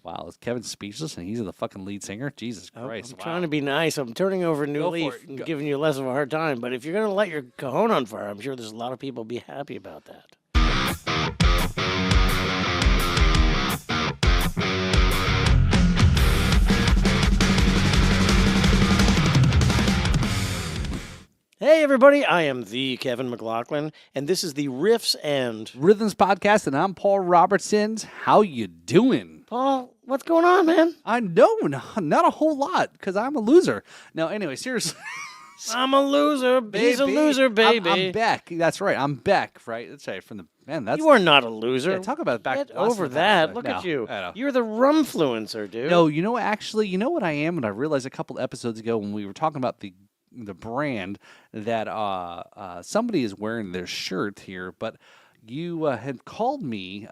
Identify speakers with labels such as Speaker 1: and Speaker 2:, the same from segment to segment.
Speaker 1: Wow, is Kevin speechless and he's the fucking lead singer? Jesus Christ!
Speaker 2: I'm trying to be nice. I'm turning over a new
Speaker 1: Go for
Speaker 2: leaf
Speaker 1: it.
Speaker 2: and
Speaker 1: Go.
Speaker 2: giving you less of a hard time. But if you're going to light your cajon on fire, I'm sure there's a lot of people be happy about that. Hey, everybody. I am the Kevin McLaughlin, and this is the Riffs and...
Speaker 1: Rhythms podcast, and I'm Paul Robertsons. How you doing?
Speaker 2: Paul, what's going on, man?
Speaker 1: I know, not a whole lot, because I'm a loser. No, anyway, seriously.
Speaker 2: I'm a loser. He's a loser, baby.
Speaker 1: I'm Beck. That's right. I'm Beck, right? That's right. From the man. That's
Speaker 2: You are not a loser.
Speaker 1: yeah, talk about back.
Speaker 2: Get over that. Look at you.
Speaker 1: I know.
Speaker 2: You're the rumfluencer, dude.
Speaker 1: No, you know, actually, you know what I am, and I realized a couple episodes ago when we were talking about the brand that somebody is wearing their shirt here, but you had called me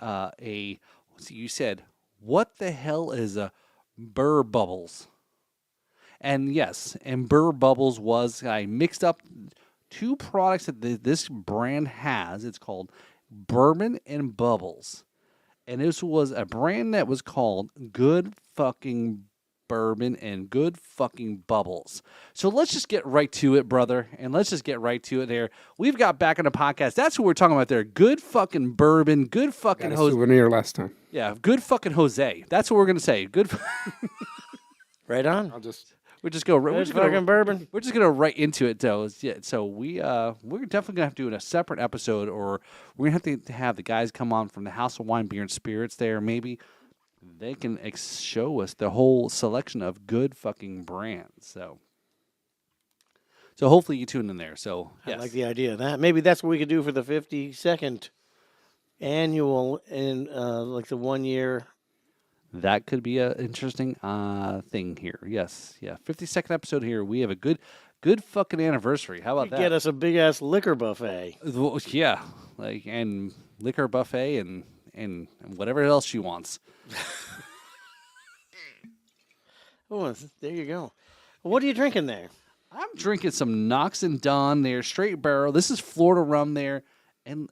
Speaker 1: you said, what the hell is a Burr Bubbles? And yes, and Burr Bubbles was, I mixed up two products that this brand has. It's called Bourbon and Bubbles. And this was a brand that was called Good Fucking Bourbon and Good Fucking Bubbles. So let's just get right to it, brother, and let's just get right to it there. We've got back on the podcast. That's what we're talking about there. Good fucking bourbon, good fucking
Speaker 3: Got a souvenir last time.
Speaker 1: Yeah, good fucking Jose. That's what we're gonna say. Good.
Speaker 2: Right on.
Speaker 3: I'll just
Speaker 1: We just go. We're
Speaker 2: Good
Speaker 1: just gonna,
Speaker 2: fucking bourbon.
Speaker 1: We're just gonna right into it, though. Yeah. So we're definitely gonna have to do a separate episode, or we're gonna have to have the guys come on from the House of Wine, Beer, and Spirits. There, maybe they can show us the whole selection of good fucking brands. So hopefully you tune in there. So
Speaker 2: I
Speaker 1: yes.
Speaker 2: like the idea of that. Maybe that's what we could do for the 52nd annual in like the 1 year.
Speaker 1: That could be an interesting thing here. Yes, yeah. 52nd episode here. We have a good fucking anniversary. How about that?
Speaker 2: Get us a big ass liquor buffet.
Speaker 1: Well, yeah, and liquor buffet and whatever else she wants.
Speaker 2: Oh, there you go. What are you drinking there?
Speaker 1: I'm drinking some Noxx Dunn there, straight barrel. This is Florida rum there, and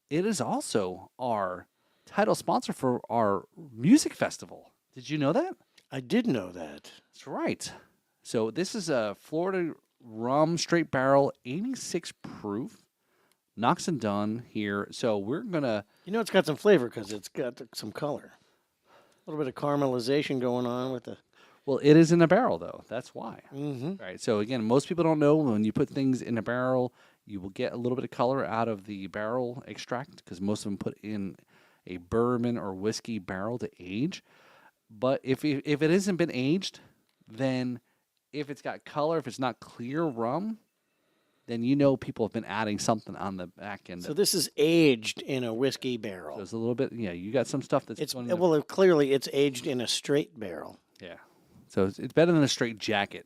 Speaker 1: it is also our title sponsor for our music festival. Did you know that?
Speaker 2: I did know that.
Speaker 1: That's right. So this is a Florida rum, straight barrel, 86 proof, Noxx Dunn here. So we're gonna.
Speaker 2: You know, it's got some flavor because it's got some color. A little bit of caramelization going on with the.
Speaker 1: Well, it is in a barrel, though. That's why.
Speaker 2: Mm-hmm.
Speaker 1: Right. So, again, most people don't know when you put things in a barrel, you will get a little bit of color out of the barrel extract because most of them put in a bourbon or whiskey barrel to age. But if it hasn't been aged, then if it's got color, if it's not clear rum, then you know people have been adding something on the back end.
Speaker 2: So this is aged in a whiskey barrel.
Speaker 1: So it's a little bit, yeah, you got some stuff that's going in
Speaker 2: Well, clearly it's aged in a straight barrel.
Speaker 1: yeah. So it's better than a straight jacket.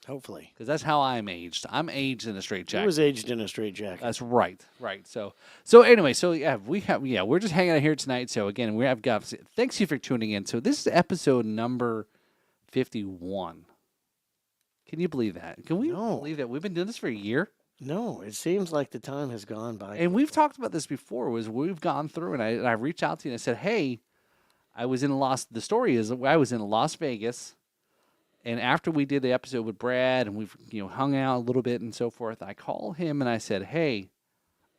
Speaker 2: Hopefully.
Speaker 1: Because that's how I'm aged. I'm aged in a straight jacket.
Speaker 2: It was aged in a straight jacket.
Speaker 1: That's right. So anyway, we're just hanging out here tonight. So again, we have got. Thanks you for tuning in. So this is episode number 51. Can you believe that? Can we believe that we've been doing this for a year?
Speaker 2: No, it seems like the time has gone by.
Speaker 1: And we've talked about this before. We've gone through, and I reached out to you and I said, hey, I was in The story is I was in Las Vegas. And after we did the episode with Brad and we've hung out a little bit and so forth, I called him and I said, hey,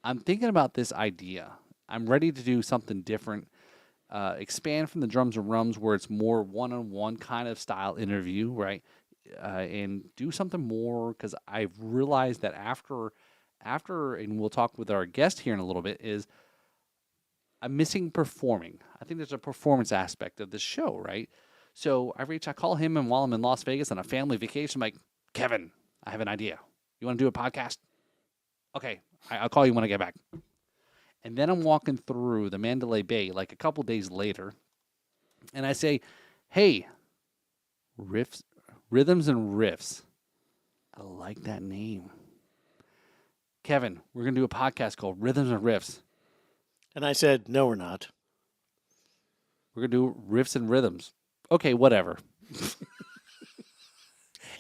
Speaker 1: I'm thinking about this idea. I'm ready to do something different, expand from the Drums and Rums where it's more one-on-one kind of style interview, right? And do something more because I've realized that after, and we'll talk with our guest here in a little bit, is I'm missing performing. I think there's a performance aspect of this show, right? So I call him, and while I'm in Las Vegas on a family vacation, I'm like, Kevin, I have an idea. You want to do a podcast? Okay, I'll call you when I get back. And then I'm walking through the Mandalay Bay like a couple days later, and I say, hey, Rhythms and Riffs. I like that name. Kevin, we're going to do a podcast called Rhythms and Riffs.
Speaker 2: And I said, no, we're not.
Speaker 1: We're going to do Riffs and Rhythms. Okay, whatever.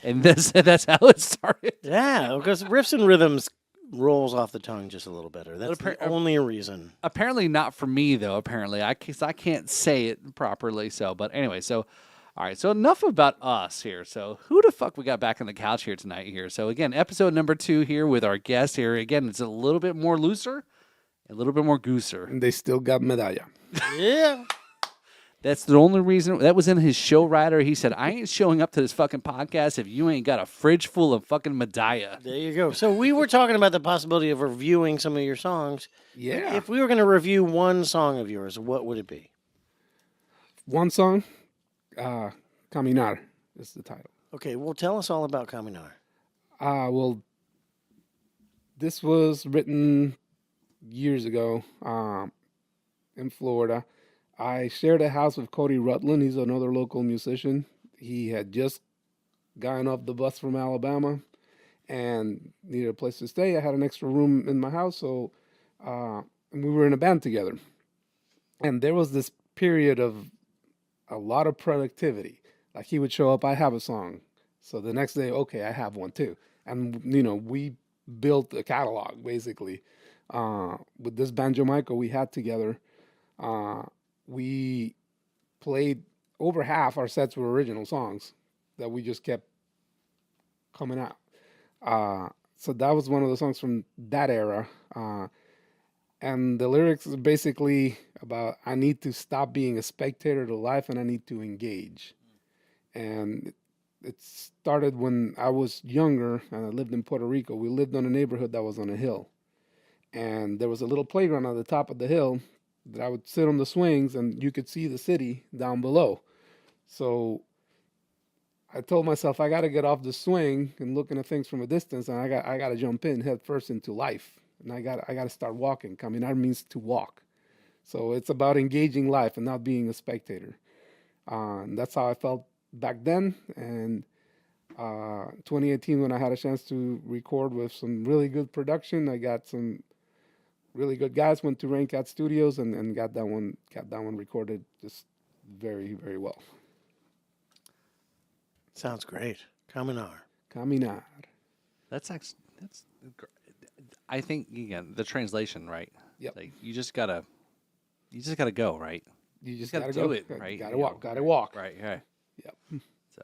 Speaker 1: And that's how it started.
Speaker 2: Yeah, because Riffs and Rhythms rolls off the tongue just a little better. That's the only reason.
Speaker 1: Apparently not for me though. Apparently, I can't say it properly. So, but anyway, so all right. So enough about us here. So who the fuck we got back on the couch here tonight? Here. So again, episode number 2 here with our guest here. Again, it's a little bit more looser, a little bit more gooser.
Speaker 3: And they still got medalla.
Speaker 2: Yeah.
Speaker 1: That's the only reason. That was in his show rider. He said, I ain't showing up to this fucking podcast if you ain't got a fridge full of fucking medalla.
Speaker 2: There you go. So we were talking about the possibility of reviewing some of your songs.
Speaker 3: Yeah.
Speaker 2: If we were going to review one song of yours, what would it be?
Speaker 3: One song, Caminar is the title.
Speaker 2: Okay, well, tell us all about Caminar.
Speaker 3: Well, this was written years ago in Florida. I shared a house with Cody Rutland. He's another local musician. He had just gotten off the bus from Alabama and needed a place to stay. I had an extra room in my house, so and we were in a band together. And there was this period of a lot of productivity. Like he would show up, I have a song. So the next day, okay, I have one too. And, we built a catalog, basically. With this banjo Michael we had together, we played over half our sets were original songs that we just kept coming out. So that was one of the songs from that era. And the lyrics is basically about I need to stop being a spectator to life and I need to engage. And it started when I was younger and I lived in Puerto Rico. We lived on a neighborhood that was on a hill. And there was a little playground on the top of the hill that I would sit on the swings and you could see the city down below. So I told myself I got to get off the swing and looking at things from a distance, and I got to jump in head first into life, and I got to start walking. Caminar means to walk, so it's about engaging life and not being a spectator. And that's how I felt back then. And 2018, when I had a chance to record with some really good production, I got some really good guys, went to Raincat Studios and got that one recorded just very, very well.
Speaker 2: Sounds great. Caminar.
Speaker 1: That's I think again the translation, right?
Speaker 3: Yep.
Speaker 1: Like you just gotta go, right?
Speaker 3: You just
Speaker 1: gotta
Speaker 3: gotta
Speaker 1: do
Speaker 3: go.
Speaker 1: it, right?
Speaker 3: Gotta walk.
Speaker 1: Right. Yeah.
Speaker 3: Yep.
Speaker 1: So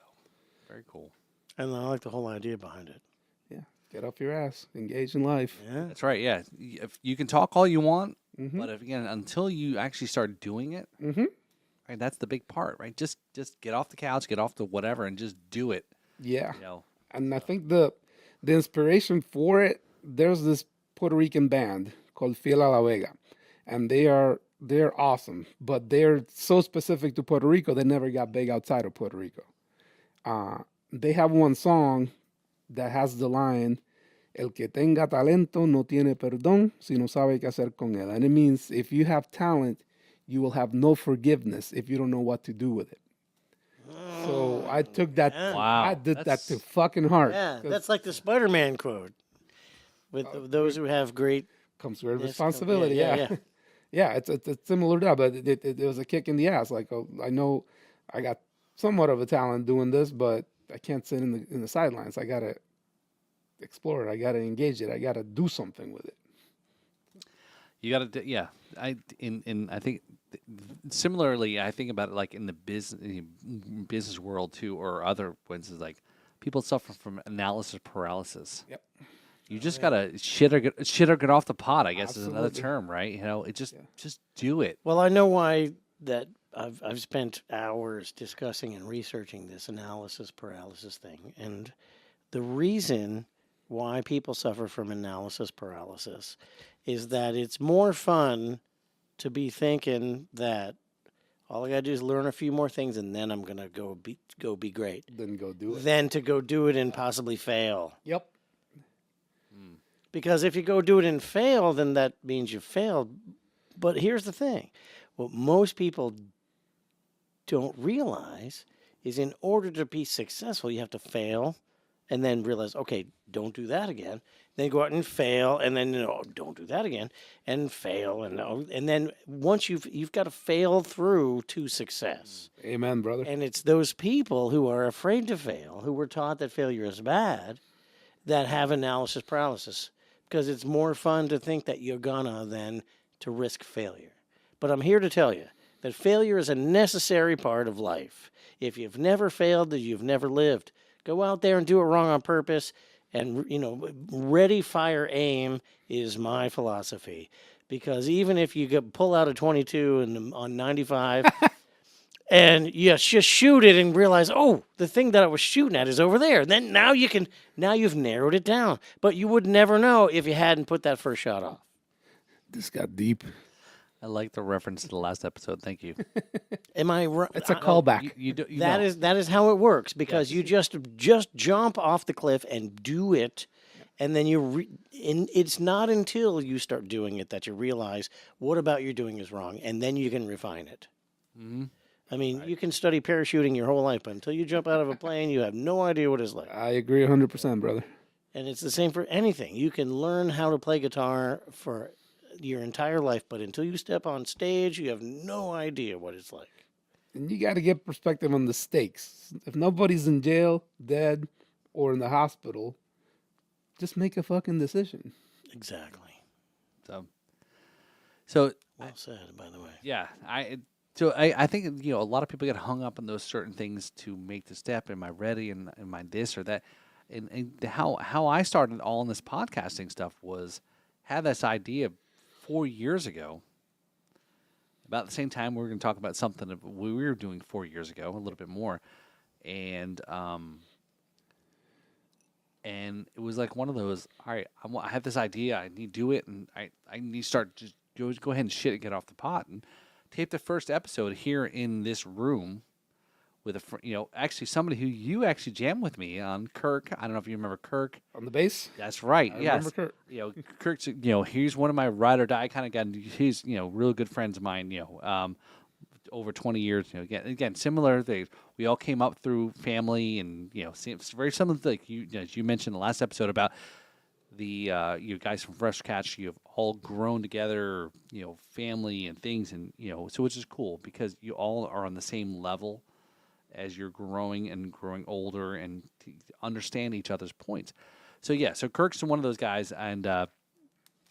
Speaker 1: very cool.
Speaker 2: And I like the whole idea behind it.
Speaker 3: Yeah. Get off your ass. Engage in life.
Speaker 2: Yeah.
Speaker 1: That's right. Yeah. If you can talk all you want,
Speaker 3: Mm-hmm.
Speaker 1: but until you actually start doing it,
Speaker 3: Mm-hmm.
Speaker 1: right? That's the big part, right? Just get off the couch, get off the whatever, and just do it.
Speaker 3: Yeah.
Speaker 1: You
Speaker 3: And I think the inspiration for it, there's this Puerto Rican band called Fiel a la Vega, and they're awesome, but they're so specific to Puerto Rico, they never got big outside of Puerto Rico. They have one song that has the line, El que tenga talento no tiene perdón si no sabe qué hacer con él. And it means if you have talent, you will have no forgiveness if you don't know what to do with it. So I took that.
Speaker 1: Wow.
Speaker 3: I did that to fucking heart.
Speaker 2: Yeah, that's like the Spider-Man quote. With those who have great
Speaker 3: comes with responsibility. Yeah.
Speaker 2: Yeah.
Speaker 3: It's similar to that, but it was a kick in the ass. Like I know I got somewhat of a talent doing this, but I can't sit in the sidelines. I gotta explore it. I gotta engage it. I gotta do something with it.
Speaker 1: You got to, yeah. I think similarly, I think about it like in the business world too, or other ones. Is like people suffer from analysis paralysis.
Speaker 3: Yep.
Speaker 1: You just gotta shit or get off the pot. I guess is another
Speaker 3: Absolutely.
Speaker 1: term, right? It just do it.
Speaker 2: Well, I know why that I've spent hours discussing and researching this analysis paralysis thing, and the reason why people suffer from analysis paralysis is that it's more fun to be thinking that all I gotta do is learn a few more things and then I'm gonna go be great.
Speaker 3: Then go do it.
Speaker 2: Than to go do it and possibly fail.
Speaker 3: Yep.
Speaker 2: Because if you go do it and fail, then that means you failed. But here's the thing. What most people don't realize is in order to be successful, you have to fail and then realize, okay, don't do that again. Then go out and fail, and then don't do that again, and fail, and then once you've got to fail through to success.
Speaker 3: Amen, brother.
Speaker 2: And it's those people who are afraid to fail, who were taught that failure is bad, that have analysis paralysis, because it's more fun to think that you're gonna than to risk failure. But I'm here to tell you that failure is a necessary part of life. If you've never failed, then you've never lived. Go out there and do it wrong on purpose. And, ready, fire, aim is my philosophy. Because even if you pull out a 22 on 95 and you just shoot it and realize, oh, the thing that I was shooting at is over there. And then now you've narrowed it down. But you would never know if you hadn't put that first shot off.
Speaker 3: This got deep.
Speaker 1: I like the reference to the last episode. Thank you.
Speaker 2: Am I right?
Speaker 3: It's a callback.
Speaker 2: That is how it works, because you just jump off the cliff and do it, and then it's not until you start doing it that you realize what about you're doing is wrong, and then you can refine it.
Speaker 1: Mm-hmm.
Speaker 2: I mean, you can study parachuting your whole life, but until you jump out of a plane, you have no idea what it's like.
Speaker 3: I agree 100%, brother.
Speaker 2: And it's the same for anything. You can learn how to play guitar for your entire life, but until you step on stage, you have no idea what it's like.
Speaker 3: And you got to get perspective on the stakes. If nobody's in jail, dead, or in the hospital, just make a fucking decision.
Speaker 2: Exactly.
Speaker 1: So
Speaker 2: well said, by the way.
Speaker 1: Yeah, I think a lot of people get hung up on those certain things to make the step. Am I ready? And am I this or that? And how I started all in this podcasting stuff was had this idea 4 years ago. About the same time, we were going to talk about something that we were doing 4 years ago, a little bit more, and it was like one of those. All right, I have this idea. I need to do it, and I need to start just go ahead and shit and get off the pot and tape the first episode here in this room with actually somebody who you actually jammed with me on, Kirk. I don't know if you remember Kirk.
Speaker 3: On the bass?
Speaker 1: That's right.
Speaker 3: I
Speaker 1: yes.
Speaker 3: remember Kirk.
Speaker 1: Kirk's, he's one of my ride or die kind of guy. He's, real good friends of mine, over 20 years, again, similar things. We all came up through family and, it's very similar to like as you mentioned in the last episode about the you guys from Fresh Catch. You've all grown together, family and things. And, so which is cool because you all are on the same level as you're growing older and to understand each other's points. So Kirk's one of those guys, and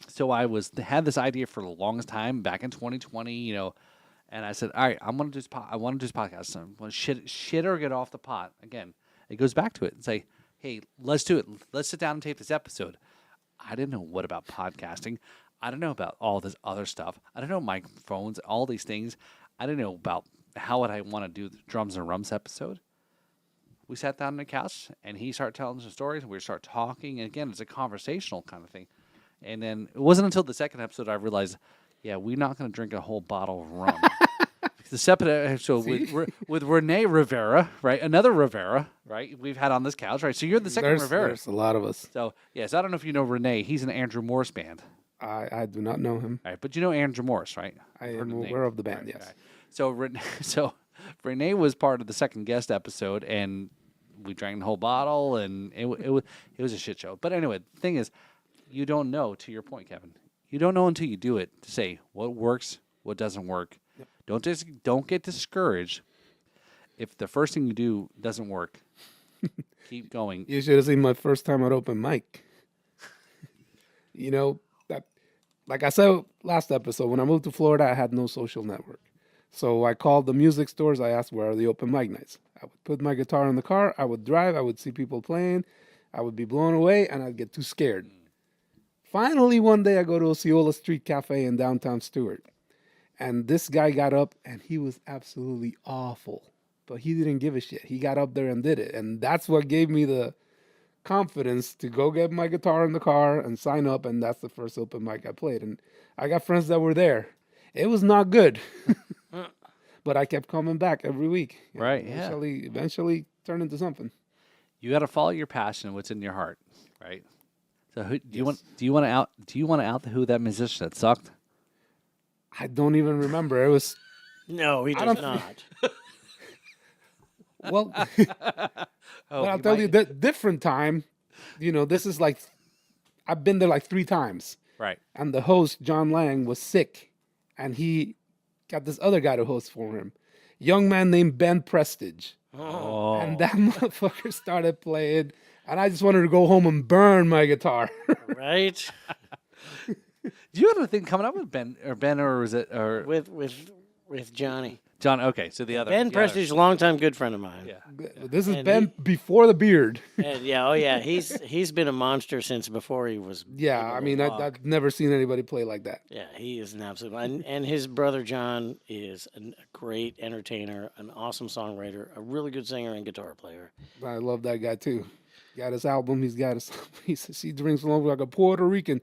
Speaker 1: so I had this idea for the longest time back in 2020, and I said, all right, I want to do this podcast. I want to shit or get off the pot. Again, it goes back to it and say, hey, let's do it. Let's sit down and tape this episode. I didn't know what about podcasting. I don't know about all this other stuff. I don't know microphones, all these things. I didn't know about how would I want to do the Drums and Rums episode. We sat down on the couch, and he started telling some stories, and we start talking. And again, it's a conversational kind of thing. And then it wasn't until the second episode I realized, we're not going to drink a whole bottle of rum. The second episode with Renee Rivera, right? Another Rivera, right? We've had on this couch, right? So you're the second Rivera.
Speaker 3: There's a lot of us.
Speaker 1: So, yes, I don't know if you know Renee. He's in Andrew Morse band.
Speaker 3: I do not know him.
Speaker 1: All right, but you know Andrew Morse, right?
Speaker 3: I am aware of the band, yes.
Speaker 1: Right. So Renee was part of the second guest episode, and we drank the whole bottle, and it was a shit show. But anyway, the thing is, you don't know, to your point, Kevin. You don't know until you do it to say what works, what doesn't work. Yep. Don't get discouraged if the first thing you do doesn't work. Keep going.
Speaker 3: You should have seen my first time at open mic. That, like I said last episode, when I moved to Florida, I had no social network. So I called the music stores. I asked, where are the open mic nights? I would put my guitar in the car. I would drive. I would see people playing. I would be blown away, and I'd get too scared. Finally, one day, I go to Osceola Street Cafe in downtown Stewart. And this guy got up, and he was absolutely awful. But he didn't give a shit. He got up there and did it. And that's what gave me the confidence to go get my guitar in the car and sign up. And that's the first open mic I played. And I got friends that were there. It was not good. But I kept coming back every week.
Speaker 1: Right,
Speaker 3: Eventually turned into something.
Speaker 1: You got to follow your passion, what's in your heart, right? So do you want to out who that musician that sucked?
Speaker 3: I don't even remember. It was
Speaker 2: no, he does not.
Speaker 3: Well, but I'll tell you that different time. This is like I've been there like 3 times.
Speaker 1: Right.
Speaker 3: And the host John Lang was sick, and he got this other guy to host for him, young man named Ben Prestige.
Speaker 1: Oh.
Speaker 3: And that motherfucker started playing, And I just wanted to go home and burn my guitar.
Speaker 2: Right?
Speaker 1: Do you have a thing coming up with Ben, or is it, or
Speaker 2: With Johnny.
Speaker 1: John? Okay, so the other
Speaker 2: Ben
Speaker 1: the other-
Speaker 2: Prestige, longtime good friend of mine.
Speaker 1: Yeah.
Speaker 3: This is
Speaker 2: And
Speaker 3: Ben before the beard.
Speaker 2: And yeah, he's been a monster since before he was.
Speaker 3: Yeah,
Speaker 2: able
Speaker 3: I
Speaker 2: to
Speaker 3: mean,
Speaker 2: walk.
Speaker 3: I've never seen anybody play like that.
Speaker 2: Yeah, he is an absolute. And his brother John is a great entertainer, an awesome songwriter, a really good singer and guitar player.
Speaker 3: I love that guy too. Got his album. He's got his. He says he drinks along like a Puerto Rican.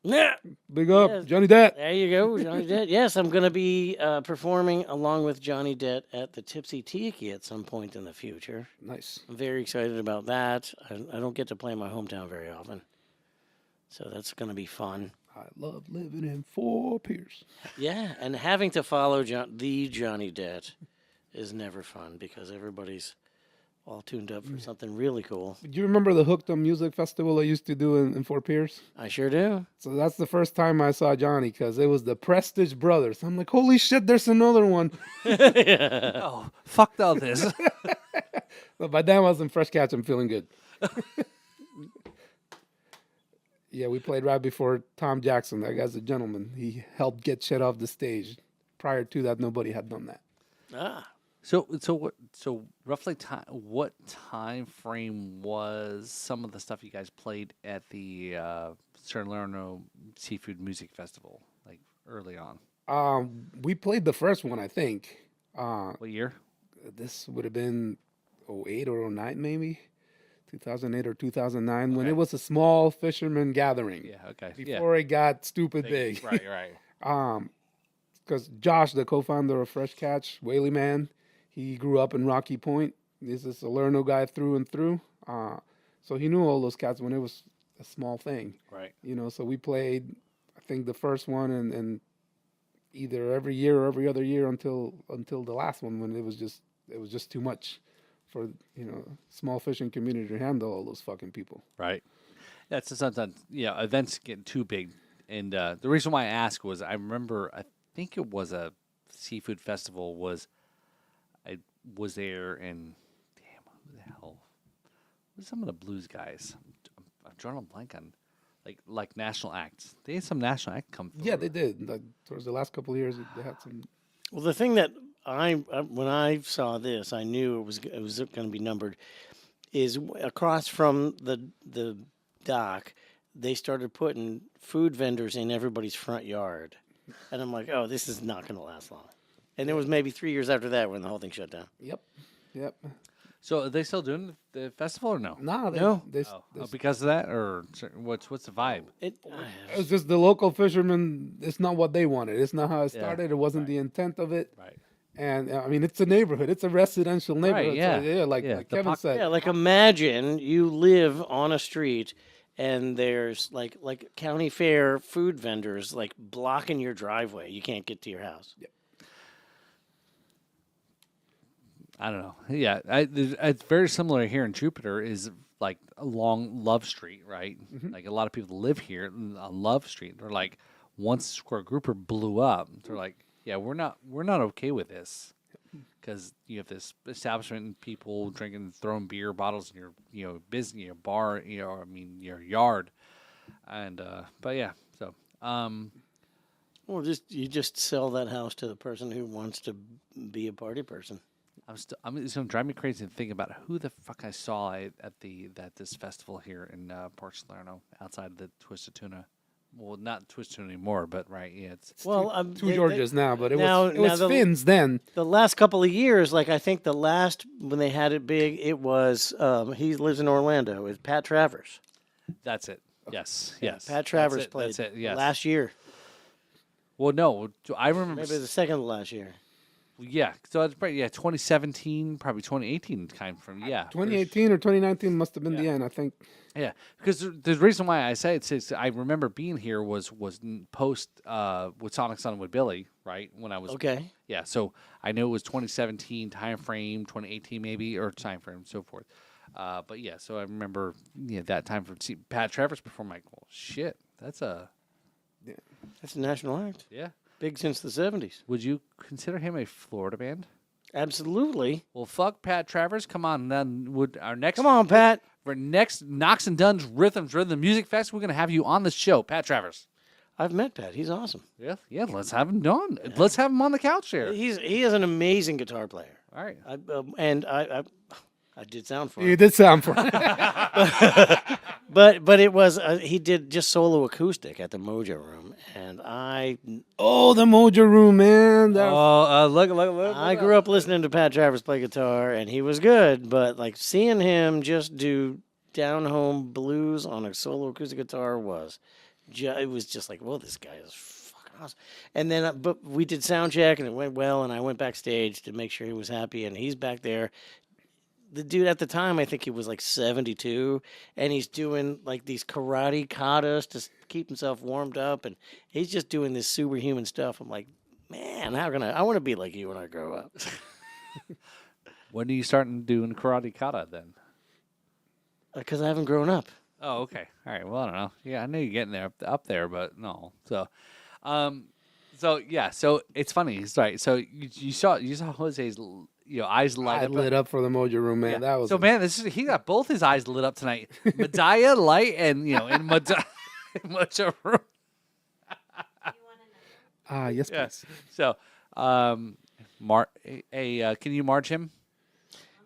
Speaker 2: Yeah,
Speaker 3: Big up,
Speaker 2: Yes.
Speaker 3: Johnny Depp.
Speaker 2: there you go, Johnny Depp. Yes, I'm going to be performing along with Johnny Depp at the Tipsy Tiki at some point in the future.
Speaker 3: Nice.
Speaker 2: I'm very excited about that. I don't get to play in my hometown very often, so that's going to be fun.
Speaker 3: I love living in Fort Pierce.
Speaker 2: Yeah, and having to follow the Johnny Depp is never fun because everybody's all tuned up for something really cool.
Speaker 3: Do you remember the Hooked on Music Festival I used to do in Fort Pierce?
Speaker 2: I sure do.
Speaker 3: So that's the first time I saw Johnny because it was the Prestige Brothers. I'm like, holy shit, there's another one.
Speaker 1: Oh, fuck all this.
Speaker 3: But by then I was in Fresh Catch. I'm feeling good. Yeah, we played right before Tom Jackson. That guy's a gentleman. He helped get shit off the stage. Prior to that, nobody had done that.
Speaker 2: Ah,
Speaker 1: So roughly what time frame was some of the stuff you guys played at the Salerno Seafood Music Festival, like early on?
Speaker 3: We played the first one, I think.
Speaker 1: What year?
Speaker 3: This would have been 08 or 09 maybe. 2008 or 2009 when
Speaker 1: Okay.
Speaker 3: it was a small fisherman gathering.
Speaker 1: Yeah. Okay.
Speaker 3: Before it got stupid big.
Speaker 1: Right.
Speaker 3: Because Josh, the co-founder of Fresh Catch, Whaley Man, he grew up in Rocky Point. He's a Salerno guy through and through. So he knew all those cats when it was a small thing.
Speaker 1: Right.
Speaker 3: You know, so we played, I think, the first one and either every year or every other year until the last one when it was just too much for, small fishing community to handle all those fucking people.
Speaker 1: Right. That's sometimes events get too big, and the reason why I asked was I remember I think it was a seafood festival I was there and damn who the hell was some of the blues guys. I'm drawing a blank on like national acts. They had some national act come through.
Speaker 3: Yeah, they did. Towards the last couple of years, they had some.
Speaker 2: well, the thing that when I saw this, I knew it was going to be numbered. Is across from the dock, they started putting food vendors in everybody's front yard, and I'm like, oh, this is not going to last long. And it was maybe 3 years after that when the whole thing shut down.
Speaker 3: Yep.
Speaker 1: So are they still doing the festival or no?
Speaker 3: No,
Speaker 2: No.
Speaker 1: Because of that, or what's the vibe?
Speaker 2: It
Speaker 3: It's just the local fishermen. It's not what they wanted. It's not how it
Speaker 1: Yeah,
Speaker 3: started. It wasn't the intent of it.
Speaker 1: Right.
Speaker 3: And I mean, it's a neighborhood. It's a residential neighborhood.
Speaker 1: yeah.
Speaker 3: So, yeah, like
Speaker 1: Yeah,
Speaker 3: like
Speaker 1: the
Speaker 3: Kevin said.
Speaker 2: yeah, like imagine you live on a street and there's like county fair food vendors like blocking your driveway. You can't get to your house.
Speaker 1: I don't know. Yeah, it's very similar here in Jupiter. Is like along Love Street, right? Like a lot of people live here on Love Street. They're like, once Square Grouper blew up, they're like, yeah, we're not okay with this because you have this establishment and people drinking, throwing beer bottles in your business, your bar, your yard, and but yeah, so
Speaker 2: Well, you just sell that house to the person who wants to be a party person.
Speaker 1: it's gonna drive me crazy to think about who the fuck I saw at this festival here in Port Salerno outside of the Twisted Tuna. Well, not Twisted Tuna anymore, but right, yeah, it's
Speaker 2: Well,
Speaker 3: Two Georges now, but it
Speaker 2: now-
Speaker 3: was
Speaker 2: now the-
Speaker 3: Finn's then.
Speaker 2: the last couple of years, like I think the last when they had it big, it was he lives in Orlando. It's Pat Travers.
Speaker 1: that's it. Yes, yes.
Speaker 2: Pat Travers
Speaker 1: that's it,
Speaker 2: played
Speaker 1: That's it. Yes.
Speaker 2: last year.
Speaker 1: Well, no, I remember.
Speaker 2: Maybe the second to last year.
Speaker 1: Yeah, so it's probably 2017, probably 2018 kind from
Speaker 3: 2018 or 2019 must have been the end, I think.
Speaker 1: Yeah, because the reason why I say it's I remember being here was post with Sonic Son with Billy, right? When I was
Speaker 2: Okay.
Speaker 1: Yeah, so I know it was 2017 time frame, 2018 maybe, or time frame, so forth. But yeah, so I remember that time for Pat Travers perform. Like, well, shit, that's a
Speaker 2: national act.
Speaker 1: yeah.
Speaker 2: Big since the 70s.
Speaker 1: Would you consider him a Florida band?
Speaker 2: Absolutely.
Speaker 1: Well, fuck Pat Travers. Come on, then would our next
Speaker 2: Come on, Pat.
Speaker 1: for next Noxx Dunn's Rhythms Rhythm Music Fest. We're going to have you on the show, Pat Travers.
Speaker 2: I've met Pat. He's awesome.
Speaker 1: Yeah. Let's have him on. Let's have him on the couch here.
Speaker 2: He is an amazing guitar player.
Speaker 1: All right.
Speaker 2: I did sound for him.
Speaker 3: You did sound for it.
Speaker 2: But it was he did just solo acoustic at the Mojo Room, and
Speaker 3: Oh, the Mojo Room, man.
Speaker 1: Look.
Speaker 2: I grew up listening to Pat Travers play guitar, and he was good. But like seeing him just do down home blues on a solo acoustic guitar it was just like, well, this guy is fucking awesome. And then but we did sound check, and it went well, and I went backstage to make sure he was happy, and he's back there. The dude at the time, I think he was like 72, and he's doing like these karate katas to keep himself warmed up, and he's just doing this superhuman stuff. I'm like, man, I want to be like you when I grow up.
Speaker 1: When are you starting doing karate kata then?
Speaker 2: Because I haven't grown up.
Speaker 1: Oh, okay. All right. Well, I don't know. Yeah, I know you're getting there up there, but no. So, So it's funny. Sorry. So you saw Jose's eyes light up.
Speaker 3: lit up for the Mojo Room, man.
Speaker 1: Yeah.
Speaker 3: That was
Speaker 1: So man, he got both his eyes lit up tonight. Medaya light and in Mojo Room.
Speaker 3: yes,
Speaker 1: Yeah.
Speaker 3: please.
Speaker 1: So, can you march him?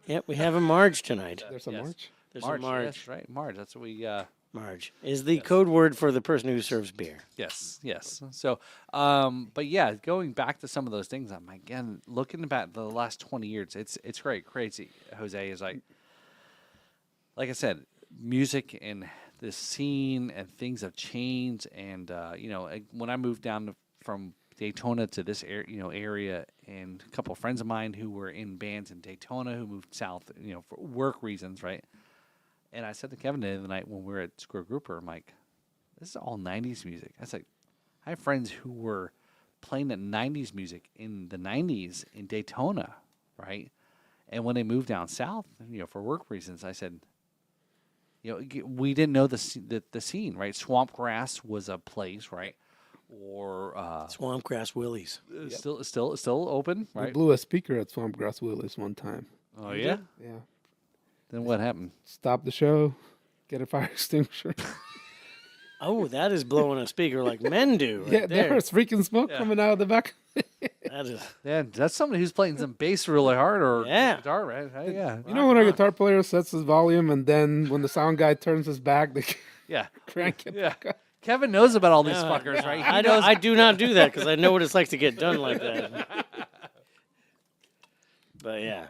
Speaker 2: Yep, we have a Marge tonight.
Speaker 3: There's a
Speaker 1: Yes.
Speaker 3: march.
Speaker 2: There's
Speaker 1: March.
Speaker 2: a Marge.
Speaker 1: That's right. March. That's what we.
Speaker 2: Marge is the code word for the person who serves beer.
Speaker 1: Yes. So, but yeah, going back to some of those things, I'm again looking back the last 20 years. It's great, crazy. Jose is like I said, music and the scene and things have changed. And when I moved down from Daytona to this area, and a couple of friends of mine who were in bands in Daytona who moved south, for work reasons, right? And I said to Kevin the other night when we were at Square Grouper, I'm like, this is all 90s music. I was like, I have friends who were playing the 90s music in the 90s in Daytona, right? And when they moved down south, for work reasons, I said, we didn't know the scene, right? Swampgrass was a place, right? Or
Speaker 2: Swampgrass Willies.
Speaker 1: still open,
Speaker 3: We
Speaker 1: right?
Speaker 3: blew a speaker at Swampgrass Willis one time.
Speaker 1: Oh yeah.
Speaker 3: Yeah.
Speaker 1: Then what happened?
Speaker 3: Stop the show. Get a fire extinguisher.
Speaker 2: Oh, that is blowing a speaker like men do. Right
Speaker 3: yeah,
Speaker 2: there.
Speaker 3: there was freaking smoke
Speaker 1: Yeah.
Speaker 3: coming out of the back.
Speaker 2: That is.
Speaker 1: Yeah, that's somebody who's playing some bass really hard or
Speaker 2: Yeah.
Speaker 1: guitar, right? Yeah.
Speaker 3: You know when a guitar player sets his volume and then when the sound guy turns his back, they
Speaker 1: Yeah.
Speaker 3: crank it
Speaker 1: Yeah.
Speaker 3: back up?
Speaker 1: Kevin knows about all these
Speaker 2: No,
Speaker 1: fuckers, right? He
Speaker 2: I
Speaker 1: knows.
Speaker 2: I do not do that because I know what it's like to get done like that. But yeah.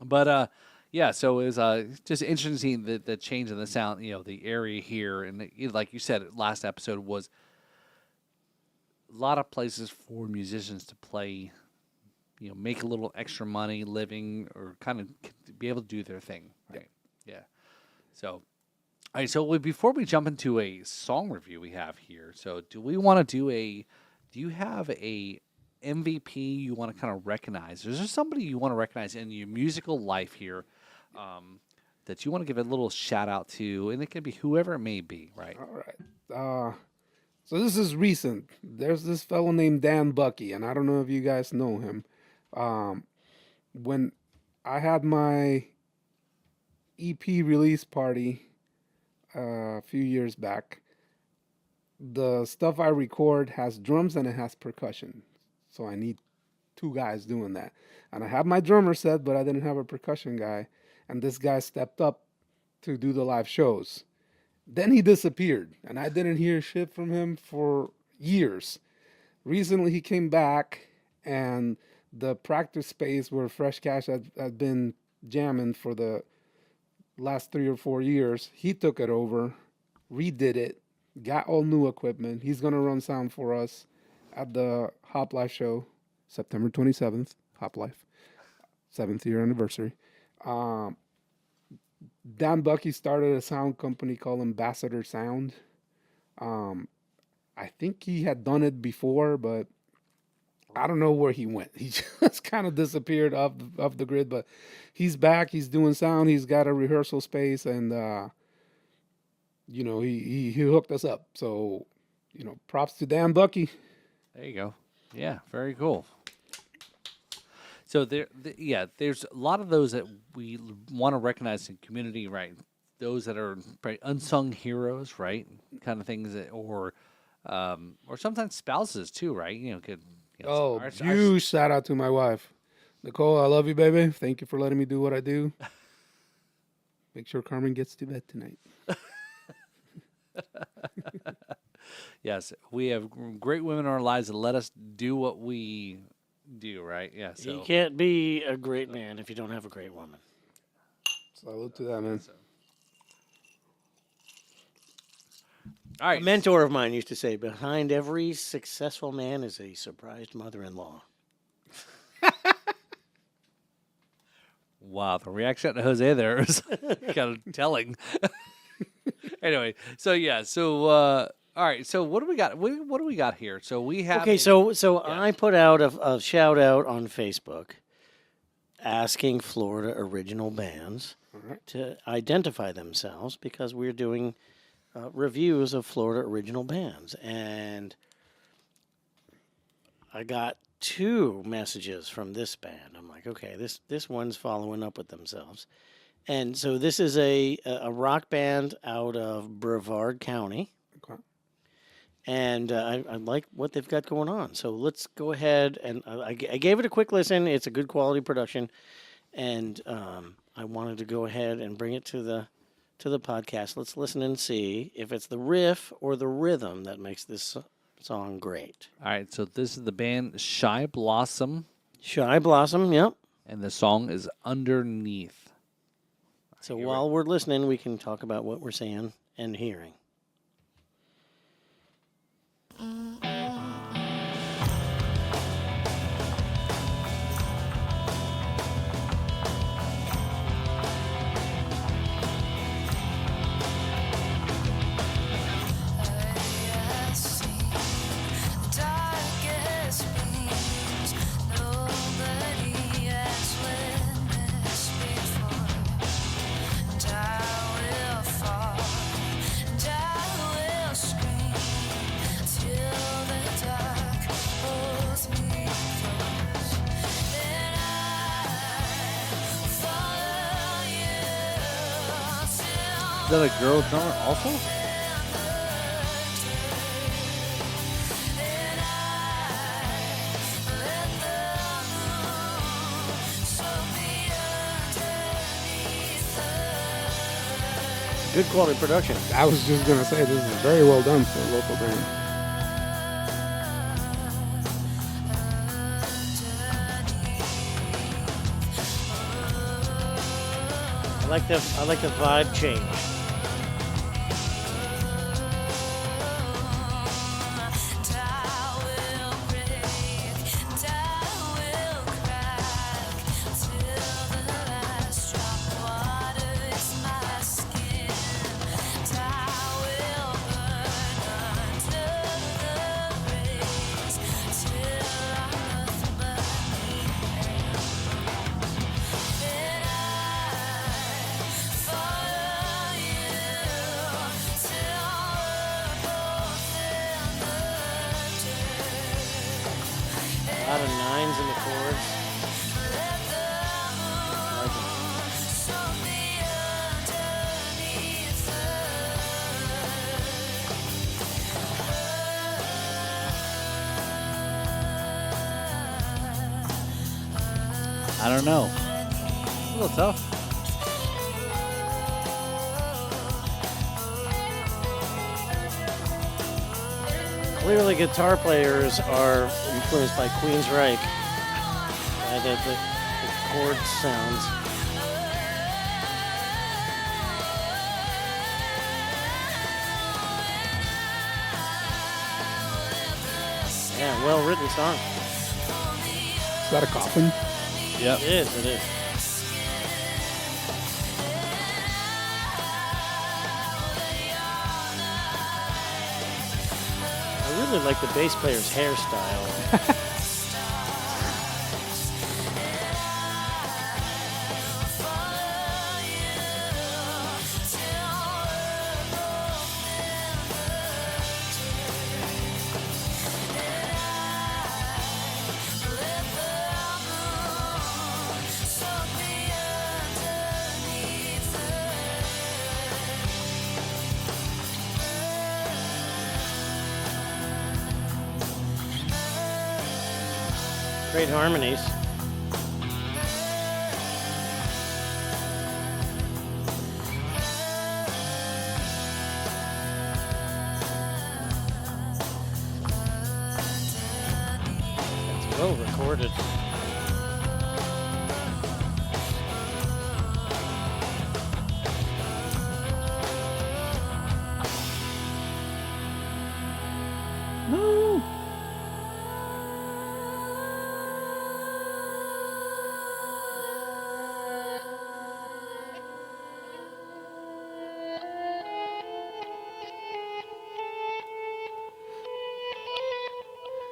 Speaker 1: But yeah. So it was just interesting the change in the sound. The area here, and like you said, last episode was a lot of places for musicians to play. Make a little extra money, living, or kind of be able to do their thing. Right? Yeah. So. All right, so before we jump into a song review we have here, so do you have a MVP you want to kind of recognize? Is there somebody you want to recognize in your musical life here that you want to give a little shout out to? And it can be whoever it may be, right?
Speaker 3: All right. So this is recent. There's this fellow named Dan Bucky, and I don't know if you guys know him. When I had my EP release party a few years back, the stuff I record has drums and it has percussion. So I need two guys doing that. And I have my drummer set, but I didn't have a percussion guy. And this guy stepped up to do the live shows. Then he disappeared, and I didn't hear shit from him for years. Recently, he came back, and the practice space where Fresh Cash had been jamming for the last 3 or 4 years, he took it over, redid it, got all new equipment. He's going to run sound for us at the Hop Life show, September 27th, Hop Life, 7th year anniversary. Dan Bucky started a sound company called Ambassador Sound. I think he had done it before, but I don't know where he went. He just kind of disappeared off the grid, but he's back. He's doing sound. He's got a rehearsal space, and he hooked us up. So, props to Dan Bucky.
Speaker 1: There you go. Yeah, very cool. So there's a lot of those that we want to recognize in community, right? those that are probably unsung heroes, right? Kind of things, or sometimes spouses too, right? Could.
Speaker 3: Oh, huge shout out to my wife, Nicole. I love you, baby. Thank you for letting me do what I do. Make sure Carmen gets to bed tonight.
Speaker 1: Yes, we have great women in our lives that let us do what we do, right? Yeah. So
Speaker 2: You can't be a great man if you don't have a great woman.
Speaker 3: Salute to that, man.
Speaker 1: All right.
Speaker 2: A mentor of mine used to say, behind every successful man is a surprised mother-in-law.
Speaker 1: Wow, the reaction to Jose there is kind of telling. Anyway, so yeah, all right. So what do we got? What do we got here? So we have.
Speaker 2: Okay, so I put out a shout out on Facebook asking Florida original bands to identify themselves because we're doing reviews of Florida original bands, and I got 2 messages from this band. I'm like, okay, this one's following up with themselves. And so this is a rock band out of Brevard County.
Speaker 3: Okay.
Speaker 2: And I like what they've got going on. So let's go ahead. And I gave it a quick listen. It's a good quality production. And I wanted to go ahead and bring it to the podcast. Let's listen and see if it's the riff or the rhythm that makes this song great.
Speaker 1: All right, so this is the band Shy Blossom.
Speaker 2: Shy Blossom, yep.
Speaker 1: And the song is Underneath.
Speaker 2: So while we're listening, we can talk about what we're saying and hearing.
Speaker 1: Is that a girl drummer also?
Speaker 2: Good quality production.
Speaker 3: I was just going to say, this is very well done for a local band.
Speaker 2: I like the vibe change. A lot of 9s in the chords. I like it.
Speaker 1: I don't know. It's a little tough.
Speaker 2: Clearly, guitar players are influenced by Queensrÿche. The chord sounds. Yeah, well-written song.
Speaker 3: Is that a coffin?
Speaker 1: Yep.
Speaker 2: It is, it is. I really like the bass player's hairstyle. Great harmonies. It's well recorded.
Speaker 3: No.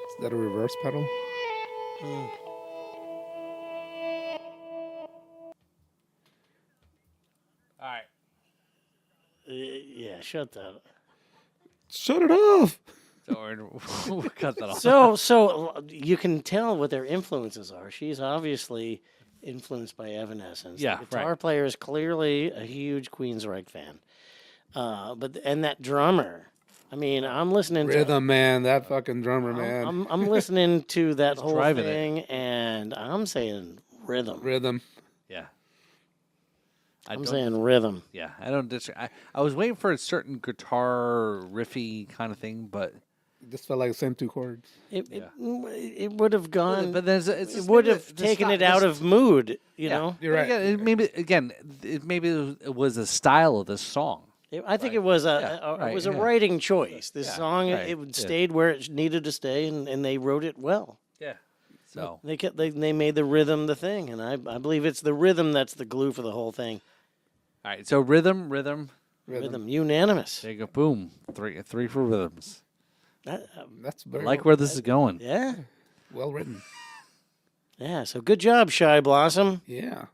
Speaker 3: Is that a reverse pedal?
Speaker 1: All right.
Speaker 2: Yeah, shut that.
Speaker 3: Shut it off.
Speaker 1: So we'll cut that off.
Speaker 2: So you can tell what their influences are. She's obviously influenced by Evanescence.
Speaker 1: Yeah,
Speaker 2: the guitar
Speaker 1: right.
Speaker 2: player is clearly a huge Queensrÿche fan. And that drummer. I mean, I'm listening
Speaker 3: Rhythm, man. That fucking drummer,
Speaker 2: to.
Speaker 3: man.
Speaker 2: I'm listening to that whole
Speaker 1: driving it.
Speaker 2: thing, and I'm saying rhythm.
Speaker 3: Rhythm.
Speaker 1: Yeah.
Speaker 2: I'm saying rhythm.
Speaker 1: Yeah, I don't disagree. I was waiting for a certain guitar riffy kind of thing, but
Speaker 3: It just felt like the same two chords.
Speaker 2: It would have gone.
Speaker 1: but there's it's
Speaker 2: It
Speaker 1: just
Speaker 2: would
Speaker 1: maybe
Speaker 2: have taken it out of mood, you know.
Speaker 3: You're right.
Speaker 1: It was a style of this song.
Speaker 2: I think it was
Speaker 1: right,
Speaker 2: it was a
Speaker 1: yeah.
Speaker 2: writing choice. This song
Speaker 1: right,
Speaker 2: it
Speaker 1: yeah.
Speaker 2: stayed where it needed to stay, and they wrote it well.
Speaker 1: Yeah. So
Speaker 2: They made the rhythm the thing, and I believe it's the rhythm that's the glue for the whole thing.
Speaker 1: all right. So rhythm.
Speaker 2: Rhythm unanimous.
Speaker 1: There you go. Boom. Three for rhythms.
Speaker 3: That's
Speaker 1: I
Speaker 3: very
Speaker 1: like where this is going.
Speaker 2: Yeah,
Speaker 3: well written.
Speaker 2: yeah. So good job, Shy Blossom.
Speaker 3: Yeah.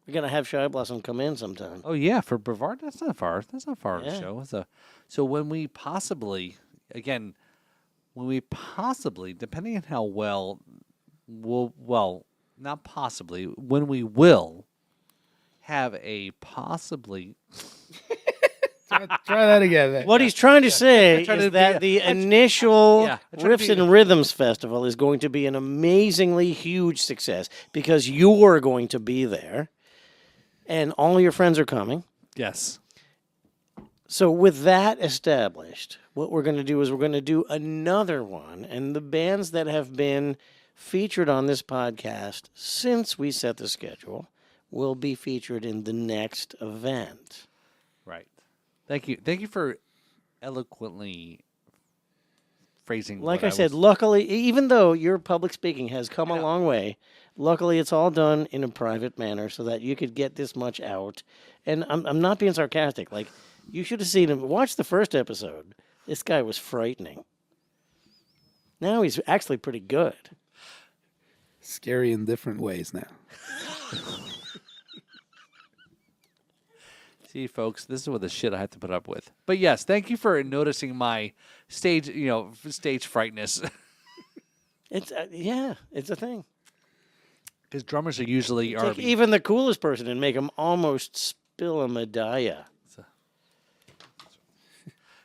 Speaker 2: We're gonna have Shy Blossom come in sometime.
Speaker 1: Oh yeah, for Brevard, that's not far. That's not far of
Speaker 2: Yeah.
Speaker 1: a show. So when we possibly, depending on how well, not possibly, when we will have a possibly.
Speaker 3: Try that again. Man.
Speaker 2: What he's trying to say
Speaker 1: trying
Speaker 2: is
Speaker 1: to
Speaker 2: that
Speaker 1: be-
Speaker 2: the initial
Speaker 1: Yeah, I'm trying to
Speaker 2: Riffs
Speaker 1: be-
Speaker 2: and Rhythms Festival is going to be an amazingly huge success because you're going to be there and all your friends are coming.
Speaker 1: Yes.
Speaker 2: So with that established, what we're going to do is we're going to do another one, and the bands that have been featured on this podcast since we set the schedule will be featured in the next event.
Speaker 1: Right. Thank you for eloquently phrasing.
Speaker 2: Like
Speaker 1: what
Speaker 2: I said, luckily, even though your public speaking has come a long way, luckily it's all done in a private manner so that you could get this much out. And I'm not being sarcastic. Like, you should have seen him. Watch the first episode. This guy was frightening. Now he's actually pretty good.
Speaker 3: Scary in different ways now.
Speaker 1: See, folks, this is what the shit I have to put up with. But yes, thank you for noticing my stage frightness.
Speaker 2: It's it's a thing.
Speaker 1: Because drummers are usually
Speaker 2: Take even the coolest person and make him almost spill a medalla.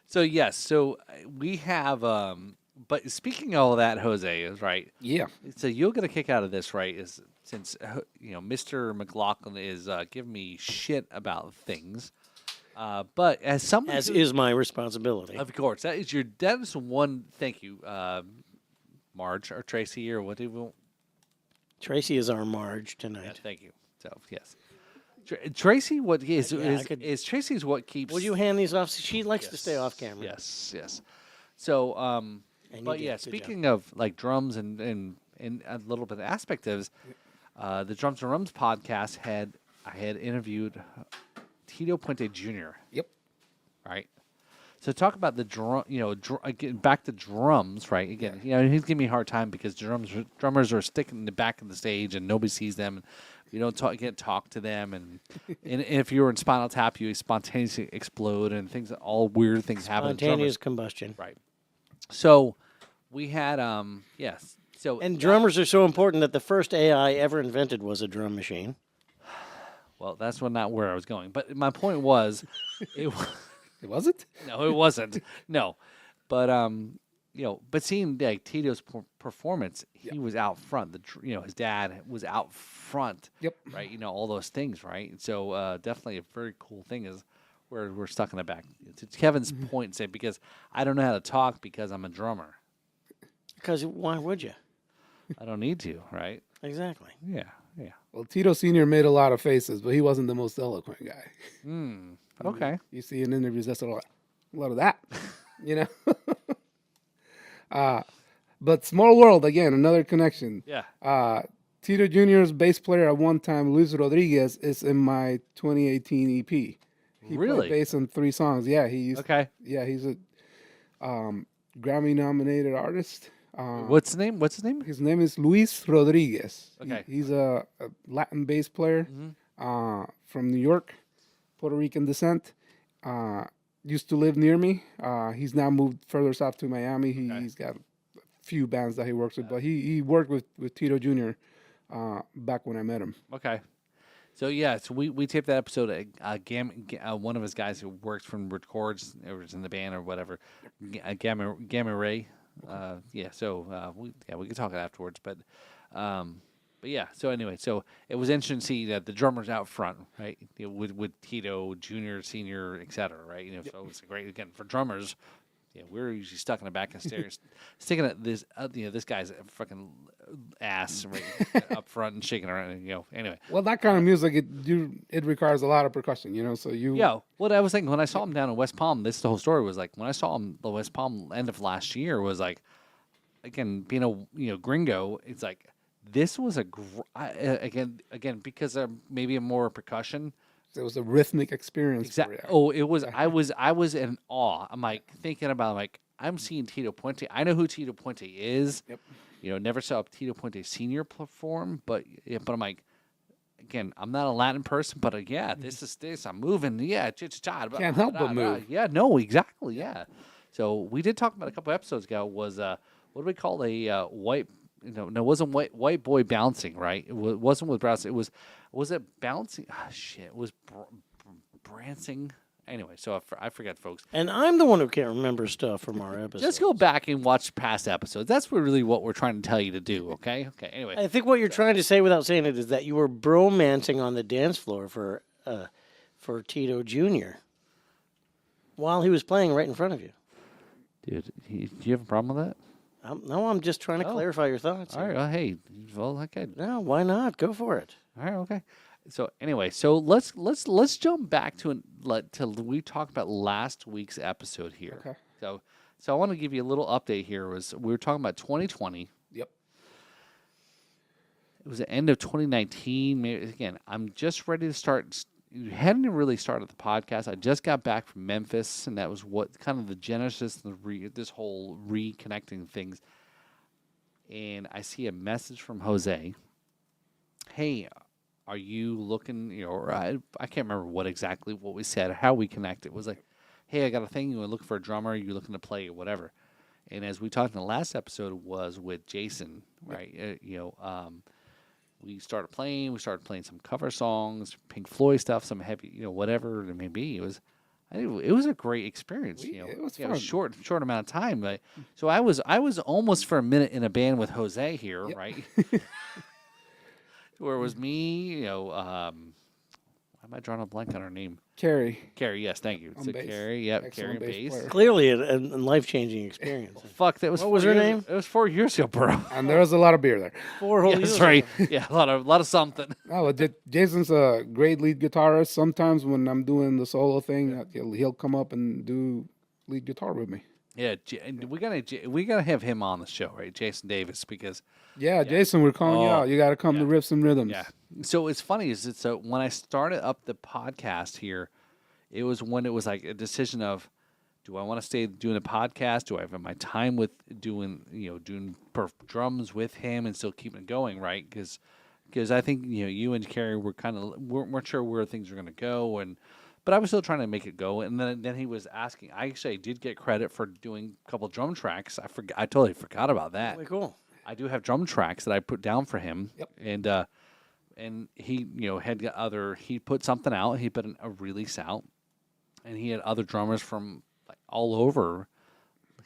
Speaker 1: So yes, we have. But speaking of all that, Jose is right.
Speaker 3: Yeah.
Speaker 1: So you'll get a kick out of this, right? Is since Mr. McLaughlin is giving me shit about things, but as someone
Speaker 2: As is my responsibility.
Speaker 1: of course, that is one. Thank you, Marge or Tracy or what do you?
Speaker 2: Tracy is our Marge tonight.
Speaker 1: Yeah, thank you. So yes, Tracy. What is
Speaker 2: Yeah, I could-
Speaker 1: is Tracy's what keeps?
Speaker 2: Will you hand these off? She likes to stay off camera.
Speaker 1: Yes. So
Speaker 2: And you
Speaker 1: but
Speaker 2: did.
Speaker 1: yeah,
Speaker 2: Good
Speaker 1: speaking of like drums and a little bit of aspectives, the Drums and Rums podcast I had interviewed Tito Puente Jr.
Speaker 3: Yep.
Speaker 1: Right. So talk about the drum, again, back to drums, right? Again, he's giving me a hard time because drummers are sticking in the back of the stage and nobody sees them. And you don't can't talk to them, and if you're in Spinal Tap, you spontaneously explode, and all weird things happen. to drummers.
Speaker 2: Spontaneous combustion.
Speaker 1: Right. So we had yes. So
Speaker 2: And drummers are so important that the first AI ever invented was a drum machine.
Speaker 1: well, that's not where I was going. But my point was,
Speaker 3: It wasn't?
Speaker 1: no, it wasn't. No, but but seeing like Tito's performance, he was out front. His dad was out front.
Speaker 3: Yep.
Speaker 1: Right. All those things. Right. So definitely a very cool thing is we're stuck in the back. To Kevin's point, say because I don't know how to talk because I'm a drummer.
Speaker 2: Because why would you?
Speaker 1: I don't need to. Right.
Speaker 2: Exactly.
Speaker 1: Yeah. Yeah.
Speaker 3: Well, Tito Sr. made a lot of faces, but he wasn't the most eloquent guy.
Speaker 1: Okay.
Speaker 3: You see in interviews, that's a lot of that, But Small World, again, another connection.
Speaker 1: Yeah.
Speaker 3: Tito Jr.'s bass player at one time, Luis Rodriguez, is in my 2018 EP. He
Speaker 1: Really?
Speaker 3: played bass in 3 songs. Yeah, he's a Grammy-nominated artist.
Speaker 1: What's his name?
Speaker 3: His name is Luis Rodriguez.
Speaker 1: Okay.
Speaker 3: He's a Latin bass player from New York, Puerto Rican descent. Used to live near me. He's now moved further south to Miami. He's got a few bands that he works with, but he worked with Tito Jr. Back when I met him.
Speaker 1: Okay. So we taped that episode. One of his guys who works from records or is in the band or whatever, Gamma Ray. So we could talk afterwards, but yeah. So anyway, so it was interesting to see that the drummers out front, right, with Tito Jr., Senior, etc. Right, so it's great again for drummers. Yeah, we're usually stuck in the back of the stairs, sticking at this, this guy's fucking ass right up front and shaking around. Anyway.
Speaker 3: Well, that kind of music it requires a lot of percussion. So you.
Speaker 1: Yeah. What I was thinking when I saw him down in West Palm, the whole story was like when I saw him the West Palm end of last year was like, again being a gringo, it's like this was again because maybe a more percussion.
Speaker 3: It was a rhythmic experience.
Speaker 1: Exactly. Oh, it was. I was in awe. I'm like thinking about I'm seeing Tito Puente. I know who Tito Puente is.
Speaker 3: Yep.
Speaker 1: Never saw Tito Puente Senior perform, but I'm like, again, I'm not a Latin person, but this is this. I'm moving. Yeah,
Speaker 3: can't help but move.
Speaker 1: Yeah, no, exactly. Yeah. So we did talk about a couple episodes ago. Was what do we call a white? No, it wasn't white boy bouncing, right? It wasn't with bouncing. Was it bouncing? Shit, it was brancing. Anyway, so I forget, folks.
Speaker 2: And I'm the one who can't remember stuff from our episodes.
Speaker 1: Just go back and watch past episodes. That's really what we're trying to tell you to do, okay? Okay, anyway.
Speaker 2: I think what you're trying to say without saying it is that you were bromancing on the dance floor for Tito Jr. while he was playing right in front of you.
Speaker 1: Dude, do you have a problem with that?
Speaker 2: No, I'm just trying to clarify your thoughts.
Speaker 1: All right, well, hey, okay.
Speaker 2: No, why not? Go for it.
Speaker 1: All right, okay. So anyway, let's jump back to we talked about last week's episode here.
Speaker 3: Okay.
Speaker 1: So I want to give you a little update here. We were talking about 2020.
Speaker 3: Yep.
Speaker 1: It was the end of 2019. Maybe, again, I'm just ready to start. You hadn't really started the podcast. I just got back from Memphis, and that was what kind of the genesis of this whole reconnecting things. And I see a message from Jose. Hey, are you looking? Or I can't remember what we said, how we connected. It was like, hey, I got a thing. You looking for a drummer? You looking to play or whatever? And as we talked in the last episode, was with Jason, right? We started playing some cover songs, Pink Floyd stuff, some heavy, whatever it may be. It was a great experience.
Speaker 3: It was fun.
Speaker 1: Short amount of time. But so I was almost for a minute in a band with Jose here, right? Where it was me, why am I drawing a blank on her name?
Speaker 3: Carrie,
Speaker 1: yes, thank you. So Carrie, yep, Carrie and bass.
Speaker 3: player.
Speaker 2: Clearly a life-changing experience.
Speaker 1: Fuck, that was
Speaker 2: What was her name?
Speaker 1: It was 4 years ago, bro.
Speaker 3: And there was a lot of beer there.
Speaker 2: 4 whole years
Speaker 1: That's right.
Speaker 2: ago.
Speaker 1: Yeah, a lot of something.
Speaker 3: Oh, Jason's a great lead guitarist. Sometimes when I'm doing the solo thing, he'll come up and do lead guitar with me.
Speaker 1: Yeah, and we gotta have him on the show, right, Jason Davis, because
Speaker 3: Jason, we're calling you out. You got to come to Riffs and Rhythms.
Speaker 1: yeah. So it's funny when I started up the podcast here, it was when it was like a decision of, do I want to stay doing the podcast? Do I have my time with doing drums with him and still keeping it going, right? Because I think you and Carrie were weren't sure where things were going to go, but I was still trying to make it go. And then he was asking. I did get credit for doing a couple drum tracks. I totally forgot about that.
Speaker 2: Really cool.
Speaker 1: I do have drum tracks that I put down for him.
Speaker 3: Yep.
Speaker 1: And he had he put something out. He put a release out, and he had other drummers from all over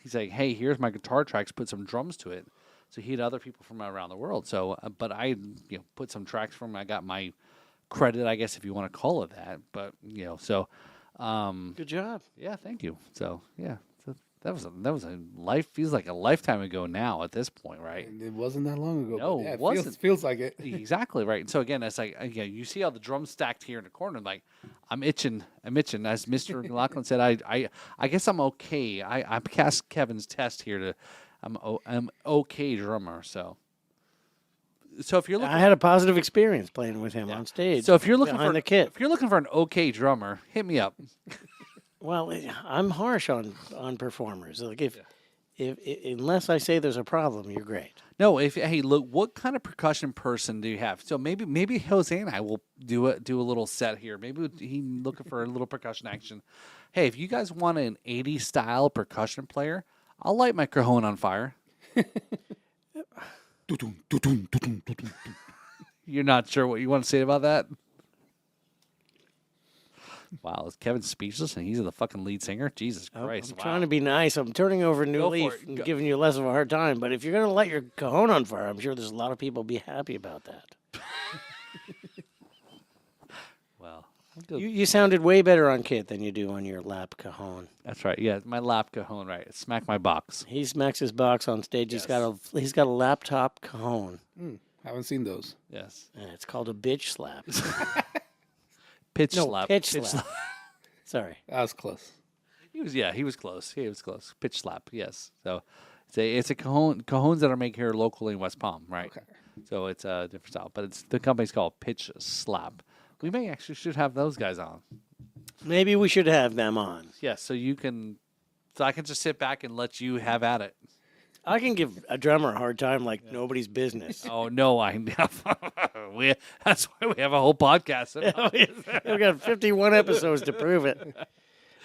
Speaker 1: he's like, hey, here's my guitar tracks, put some drums to it. So he had other people from around the world. So, but I, put some tracks from him. I got my credit, I guess, if you want to call it that. But so,
Speaker 2: Good job.
Speaker 1: yeah, thank you. So yeah, so that was a life, feels like a lifetime ago now at this point, right?
Speaker 3: And it wasn't that long ago.
Speaker 1: No,
Speaker 3: but yeah,
Speaker 1: it wasn't.
Speaker 3: Feels like it.
Speaker 1: Exactly right. And so again, it's like you see all the drums stacked here in the corner. Like I'm itching. As Mr. Lachlan said, I guess I'm okay. I passed Kevin's test here to I'm okay drummer. So if you're looking,
Speaker 2: I had a positive experience playing with him on stage.
Speaker 1: so if you're looking
Speaker 2: behind
Speaker 1: for
Speaker 2: the kit.
Speaker 1: if you're looking for an okay drummer, hit me up.
Speaker 2: Well, I'm harsh on performers. Like if unless I say there's a problem, you're great.
Speaker 1: No, hey, look, what kind of percussion person do you have? So maybe Jose and I will do a little set here. Maybe he looking for a little percussion action. Hey, if you guys want an 80s style percussion player, I'll light my cajon on fire. You're not sure what you want to say about that? Wow, is Kevin speechless and he's the fucking lead singer? Jesus Christ.
Speaker 2: I'm
Speaker 1: Wow.
Speaker 2: trying to be nice. I'm turning over a new
Speaker 1: Go for
Speaker 2: leaf
Speaker 1: it.
Speaker 2: and
Speaker 1: Go.
Speaker 2: giving you less of a hard time. But if you're going to light your cajon on fire, I'm sure there's a lot of people be happy about that.
Speaker 1: Well, good.
Speaker 2: You sounded way better on kit than you do on your lap cajon.
Speaker 1: That's right. Yeah, my lap cajon, right. Smack my box.
Speaker 2: He smacks his box on stage. He's got a laptop cajon.
Speaker 3: Haven't seen those.
Speaker 1: Yes.
Speaker 2: And it's called a bitch slap.
Speaker 1: Pitch
Speaker 2: No,
Speaker 1: slap.
Speaker 2: pitch slap. Sorry.
Speaker 3: That was close.
Speaker 1: He was close. He was close. Pitch slap, yes. So it's a cajons that are made here locally in West Palm, right?
Speaker 3: Okay.
Speaker 1: So it's a different style, but the company's called Pitch Slap. We may actually should have those guys on.
Speaker 2: Maybe we should have them on.
Speaker 1: Yes, so I can just sit back and let you have at it.
Speaker 2: I can give a drummer a hard time like nobody's business.
Speaker 1: Oh no, that's why we have a whole podcast.
Speaker 2: We've got 51 episodes to prove it.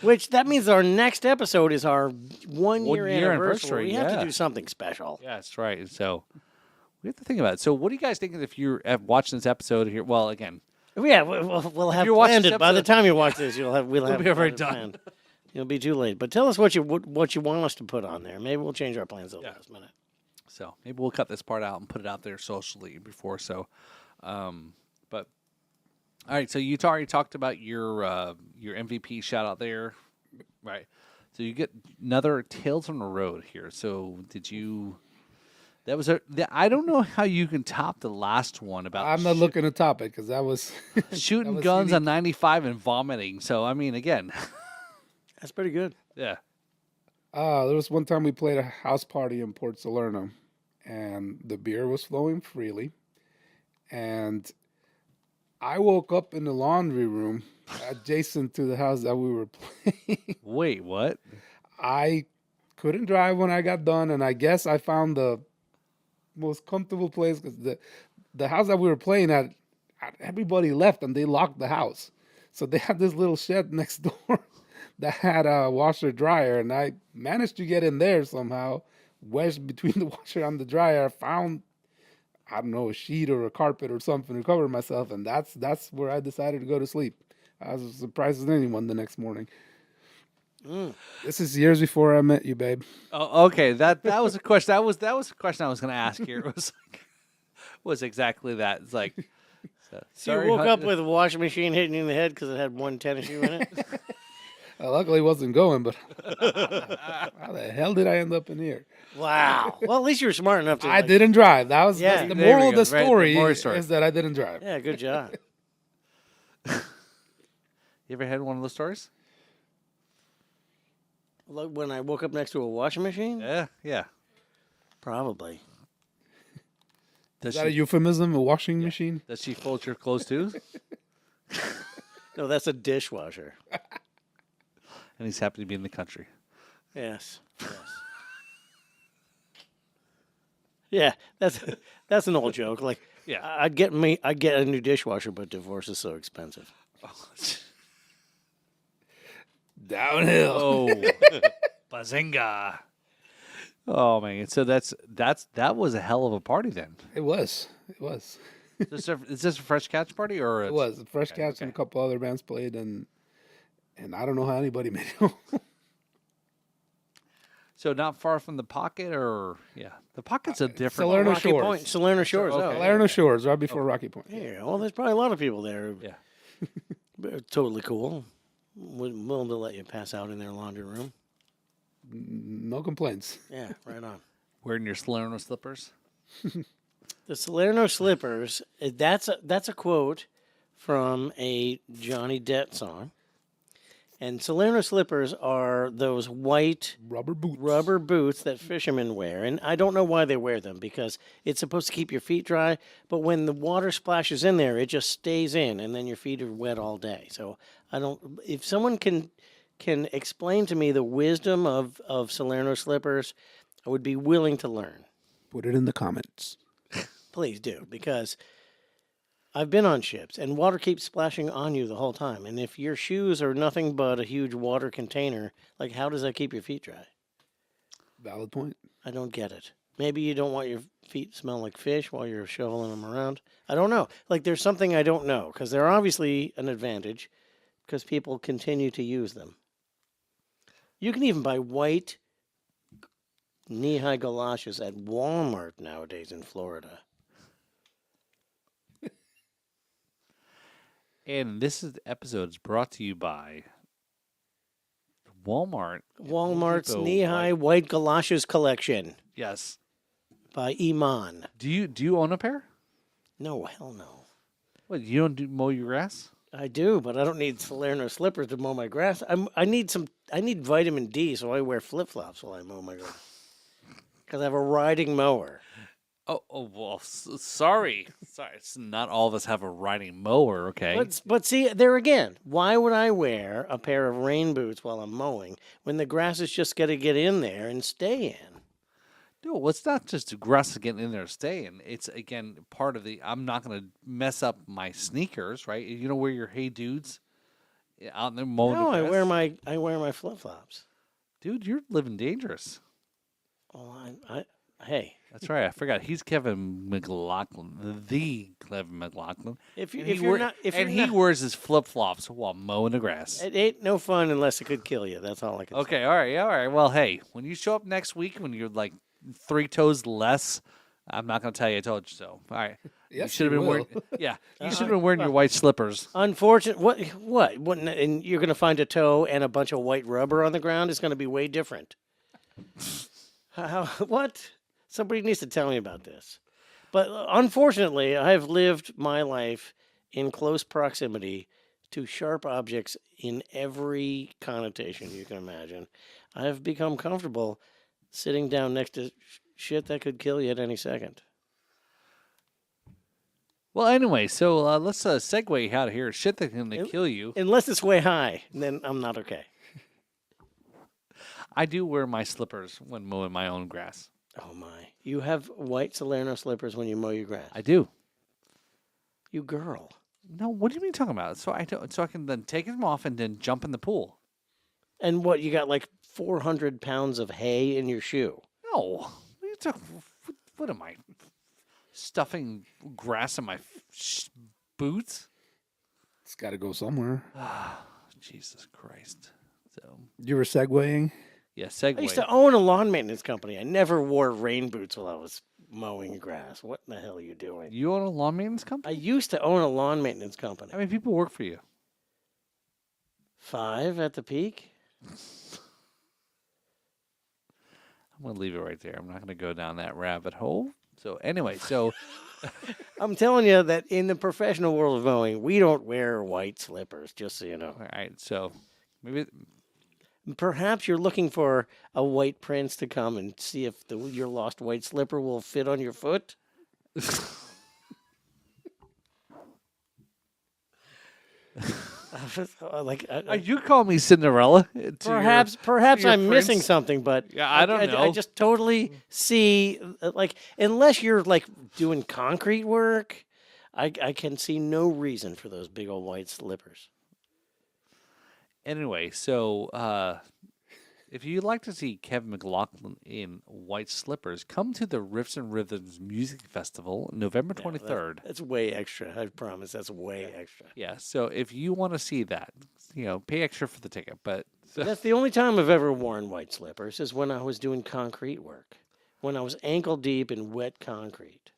Speaker 2: Which that means our next episode is our 1 year anniversary. We have to do something special.
Speaker 1: Yeah, that's right. So we have to think about it. So what do you guys think if you're watching this episode here? Well, again,
Speaker 2: Yeah, we'll have
Speaker 1: you're watching
Speaker 2: planned
Speaker 1: this
Speaker 2: it. By the
Speaker 1: episode-
Speaker 2: time you watch this, we'll have
Speaker 1: be already
Speaker 2: it
Speaker 1: done.
Speaker 2: planned. It'll be too late. But tell us what you want us to put on there. Maybe we'll change our plans at the last minute.
Speaker 1: so maybe we'll cut this part out and put it out there socially before. So, but all right. So you already talked about your MVP shout out there, right? So you get another Tales from the Road here. So did you? That was I don't know how you can top the last one about.
Speaker 3: I'm not looking to top it because that was
Speaker 1: shooting
Speaker 3: was
Speaker 1: guns
Speaker 3: unique.
Speaker 1: on 95 and vomiting. So I mean, again,
Speaker 2: That's pretty good.
Speaker 1: yeah.
Speaker 3: There was one time we played a house party in Port Salerno, and the beer was flowing freely, and I woke up in the laundry room adjacent to the house that we were playing.
Speaker 1: Wait, what?
Speaker 3: I couldn't drive when I got done, and I guess I found the most comfortable place because the house that we were playing at, everybody left and they locked the house. So they had this little shed next door that had a washer dryer, and I managed to get in there somehow, wedged between the washer and the dryer. I found, I don't know, a sheet or a carpet or something to cover myself, and that's where I decided to go to sleep. I was as surprised as anyone the next morning. This is years before I met you, babe.
Speaker 1: Oh, okay. That was a question. That was a question I was going to ask here. It was exactly that. It's like,
Speaker 2: So you woke up with a washing machine hitting you in the head because it had one tennis shoe in it?
Speaker 3: Luckily, it wasn't going, but how the hell did I end up in here?
Speaker 2: Wow. Well, at least you were smart enough to.
Speaker 3: I didn't drive. That's the
Speaker 1: there
Speaker 3: moral
Speaker 1: we
Speaker 3: of the
Speaker 1: go, right, the
Speaker 3: story,
Speaker 1: moral story.
Speaker 3: is that I didn't drive.
Speaker 2: Yeah, good job.
Speaker 1: You ever had one of those stories?
Speaker 2: Like when I woke up next to a washing machine?
Speaker 1: Yeah.
Speaker 2: Probably.
Speaker 1: Does
Speaker 3: Is that a euphemism, a washing machine?
Speaker 1: does she fold your clothes too?
Speaker 2: No, that's a dishwasher.
Speaker 1: And he's happy to be in the country.
Speaker 2: Yes. Yeah, that's an old joke. Like,
Speaker 1: Yeah.
Speaker 2: I'd get a new dishwasher, but divorce is so expensive.
Speaker 3: Downhill.
Speaker 1: Oh, bazinga! Oh man, so that was a hell of a party then.
Speaker 3: It was.
Speaker 1: Is this a fresh catch party or
Speaker 3: It was. Fresh Cats and a couple other bands played, and I don't know how anybody made it home.
Speaker 1: So not far from the pocket, or the pocket's a different.
Speaker 3: Salerno
Speaker 2: Rocky
Speaker 3: Shores.
Speaker 2: Point, Salerno Shores.
Speaker 1: okay.
Speaker 2: Oh,
Speaker 3: Salerno Shores, right before Rocky Point.
Speaker 2: yeah. Well, there's probably a lot of people there.
Speaker 1: Yeah.
Speaker 2: Totally cool. Willing to let you pass out in their laundry room.
Speaker 3: No complaints.
Speaker 2: Yeah, right on.
Speaker 1: Wearing your Salerno slippers.
Speaker 2: The Salerno slippers. That's a quote from a Johnny Depp song. And Salerno slippers are those white
Speaker 3: Rubber boots.
Speaker 2: rubber boots that fishermen wear. And I don't know why they wear them, because it's supposed to keep your feet dry. But when the water splashes in there, it just stays in, and then your feet are wet all day. So I don't. If someone can explain to me the wisdom of Salerno slippers, I would be willing to learn.
Speaker 3: Put it in the comments.
Speaker 2: Please do, because I've been on ships and water keeps splashing on you the whole time. And if your shoes are nothing but a huge water container, like, how does that keep your feet dry?
Speaker 3: Valid point.
Speaker 2: I don't get it. Maybe you don't want your feet to smell like fish while you're shoveling them around. I don't know. Like, there's something I don't know, because they're obviously an advantage because people continue to use them. You can even buy white knee-high galoshes at Walmart nowadays in Florida.
Speaker 1: And this episode is brought to you by Walmart.
Speaker 2: Walmart's
Speaker 1: Depot
Speaker 2: knee-high white galoshes collection
Speaker 1: Yes.
Speaker 2: by Iman.
Speaker 1: Do you own a pair?
Speaker 2: No, hell no.
Speaker 1: What, you don't mow your grass?
Speaker 2: I do, but I don't need Salerno slippers to mow my grass. I need vitamin D, so I wear flip-flops while I mow my grass. Because I have a riding mower.
Speaker 1: Oh well, sorry. Sorry, it's not all of us have a riding mower, okay?
Speaker 2: But see, there again, why would I wear a pair of rain boots while I'm mowing when the grass is just going to get in there and stay in?
Speaker 1: No, well, it's not just the grass getting in there and staying. It's, again, part of the, I'm not going to mess up my sneakers, right? You know, wear your Hey Dudes out there mowing
Speaker 2: No,
Speaker 1: the
Speaker 2: I
Speaker 1: grass?
Speaker 2: wear my flip-flops.
Speaker 1: Dude, you're living dangerous.
Speaker 2: Oh, hey.
Speaker 1: That's right. I forgot. He's Kevin McLaughlin, the Kevin McLaughlin.
Speaker 2: If
Speaker 1: And
Speaker 2: you're not,
Speaker 1: he wears his flip flops while mowing the grass.
Speaker 2: it ain't no fun unless it could kill you. That's all I can say.
Speaker 1: Okay, all right. Well, hey, when you show up next week, when you're like 3 toes less, I'm not going to tell you I told you so. All right.
Speaker 3: Yes,
Speaker 1: you should have
Speaker 3: you
Speaker 1: been wearing.
Speaker 3: will.
Speaker 1: Yeah, you should have been wearing your white slippers.
Speaker 2: Unfortunate. What? And you're going to find a toe and a bunch of white rubber on the ground? It's going to be way different. What? Somebody needs to tell me about this. But unfortunately, I've lived my life in close proximity to sharp objects in every connotation you can imagine. I've become comfortable sitting down next to shit that could kill you at any second.
Speaker 1: Well, anyway, so let's segue out of here. Shit that can kill you.
Speaker 2: Unless it's way high, then I'm not okay.
Speaker 1: I do wear my slippers when mowing my own grass.
Speaker 2: Oh, my. You have white Salerno slippers when you mow your grass.
Speaker 1: I do.
Speaker 2: You girl.
Speaker 1: No, what do you mean you're talking about? So I can then take them off and then jump in the pool.
Speaker 2: And what, you got like 400 pounds of hay in your shoe?
Speaker 1: No. What are you talking? What am I? Stuffing grass in my boots?
Speaker 3: It's got to go somewhere.
Speaker 1: Jesus Christ. So,
Speaker 3: You were segueing?
Speaker 1: yeah,
Speaker 2: I
Speaker 1: segue.
Speaker 2: used to own a lawn maintenance company. I never wore rain boots while I was mowing grass. What the hell are you doing?
Speaker 1: You own a lawn maintenance
Speaker 2: I
Speaker 1: company?
Speaker 2: used to own a lawn maintenance company.
Speaker 1: How many people work for you?
Speaker 2: 5 at the peak.
Speaker 1: I'm going to leave it right there. I'm not going to go down that rabbit hole. So anyway,
Speaker 2: I'm telling you that in the professional world of mowing, we don't wear white slippers, just so you know.
Speaker 1: all right. So maybe
Speaker 2: Perhaps you're looking for a white prince to come and see if your lost white slipper will fit on your foot.
Speaker 1: you call me Cinderella.
Speaker 2: Perhaps
Speaker 1: your
Speaker 2: I'm missing
Speaker 1: prince?
Speaker 2: something, but
Speaker 1: Yeah, I don't know.
Speaker 2: I just totally see unless you're like doing concrete work, I can see no reason for those big old white slippers.
Speaker 1: Anyway, so If you'd like to see Kevin McLaughlin in white slippers, come to the Riffs and Rhythms Music Festival, November 23rd.
Speaker 2: That's way extra. I promise. That's way extra.
Speaker 1: Yeah, so if you want to see that, pay extra for the ticket. But
Speaker 2: That's the only time I've ever worn white slippers is when I was doing concrete work, when I was ankle deep in wet concrete.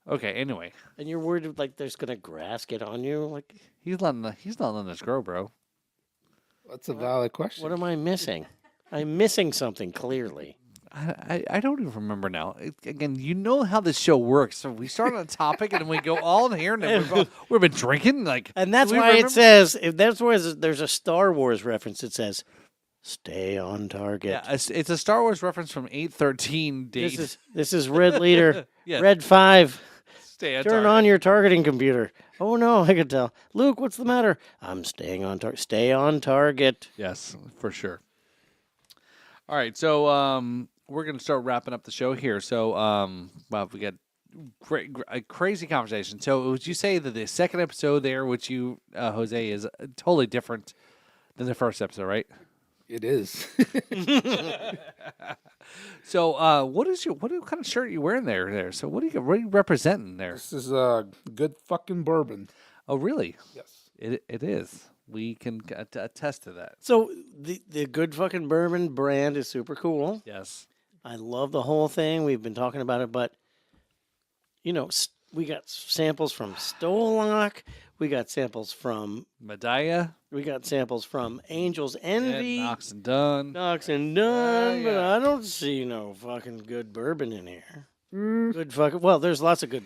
Speaker 1: Okay, anyway,
Speaker 2: And you're worried like there's gonna grass get on you? Like,
Speaker 1: he's not letting us grow, bro.
Speaker 3: That's a valid question.
Speaker 2: what am I missing? I'm missing something clearly.
Speaker 1: I don't even remember now. Again, you know how this show works. So we start on a topic and then we go all in here, and then we've been drinking
Speaker 2: And that's
Speaker 1: do we
Speaker 2: why
Speaker 1: remember?
Speaker 2: it says, if that's why there's a Star Wars reference. It says, "Stay on target."
Speaker 1: Yeah, it's a Star Wars reference from 813 date.
Speaker 2: This is Red Leader,
Speaker 1: Yes.
Speaker 2: Red 5.
Speaker 1: Stay on
Speaker 2: Turn
Speaker 1: target.
Speaker 2: on your targeting computer. Oh no, I could tell. Luke, what's the matter? I'm staying on target. Stay on target.
Speaker 1: Yes, for sure. All right, so we're going to start wrapping up the show here. So, well, we got a crazy conversation. So, would you say that the second episode there, which you, Jose, is totally different than the first episode, right?
Speaker 3: It is.
Speaker 1: So, what kind of shirt are you wearing there? So, what are you representing there?
Speaker 3: This is good fucking bourbon.
Speaker 1: Oh, really?
Speaker 3: Yes.
Speaker 1: It is. We can attest to that.
Speaker 2: So the good fucking bourbon brand is super cool.
Speaker 1: Yes.
Speaker 2: I love the whole thing. We've been talking about it, but we got samples from Stolock. We got samples from
Speaker 1: Medaya.
Speaker 2: We got samples from Angel's Envy,
Speaker 1: Noxx Dunn.
Speaker 2: Noxx and Dunn, but
Speaker 1: yeah.
Speaker 2: I don't see no fucking good bourbon in here. Good fucking. Well, there's lots of good,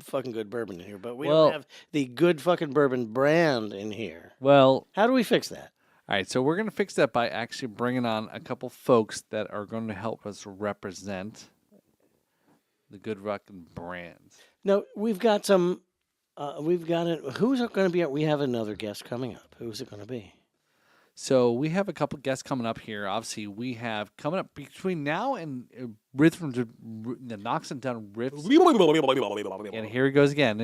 Speaker 2: fucking good bourbon in here, but we
Speaker 1: Well-
Speaker 2: don't have the good fucking bourbon brand in here.
Speaker 1: Well,
Speaker 2: How do we fix that?
Speaker 1: all right, so we're going to fix that by actually bringing on a couple folks that are going to help us represent the good fucking brands.
Speaker 2: No, we've got some. We've got it. Who's it going to be? We have another guest coming up. Who's it going to be?
Speaker 1: So we have a couple guests coming up here. Obviously, we have coming up between now and Rhythms, the Noxx Dunn Riffs. And here he goes again.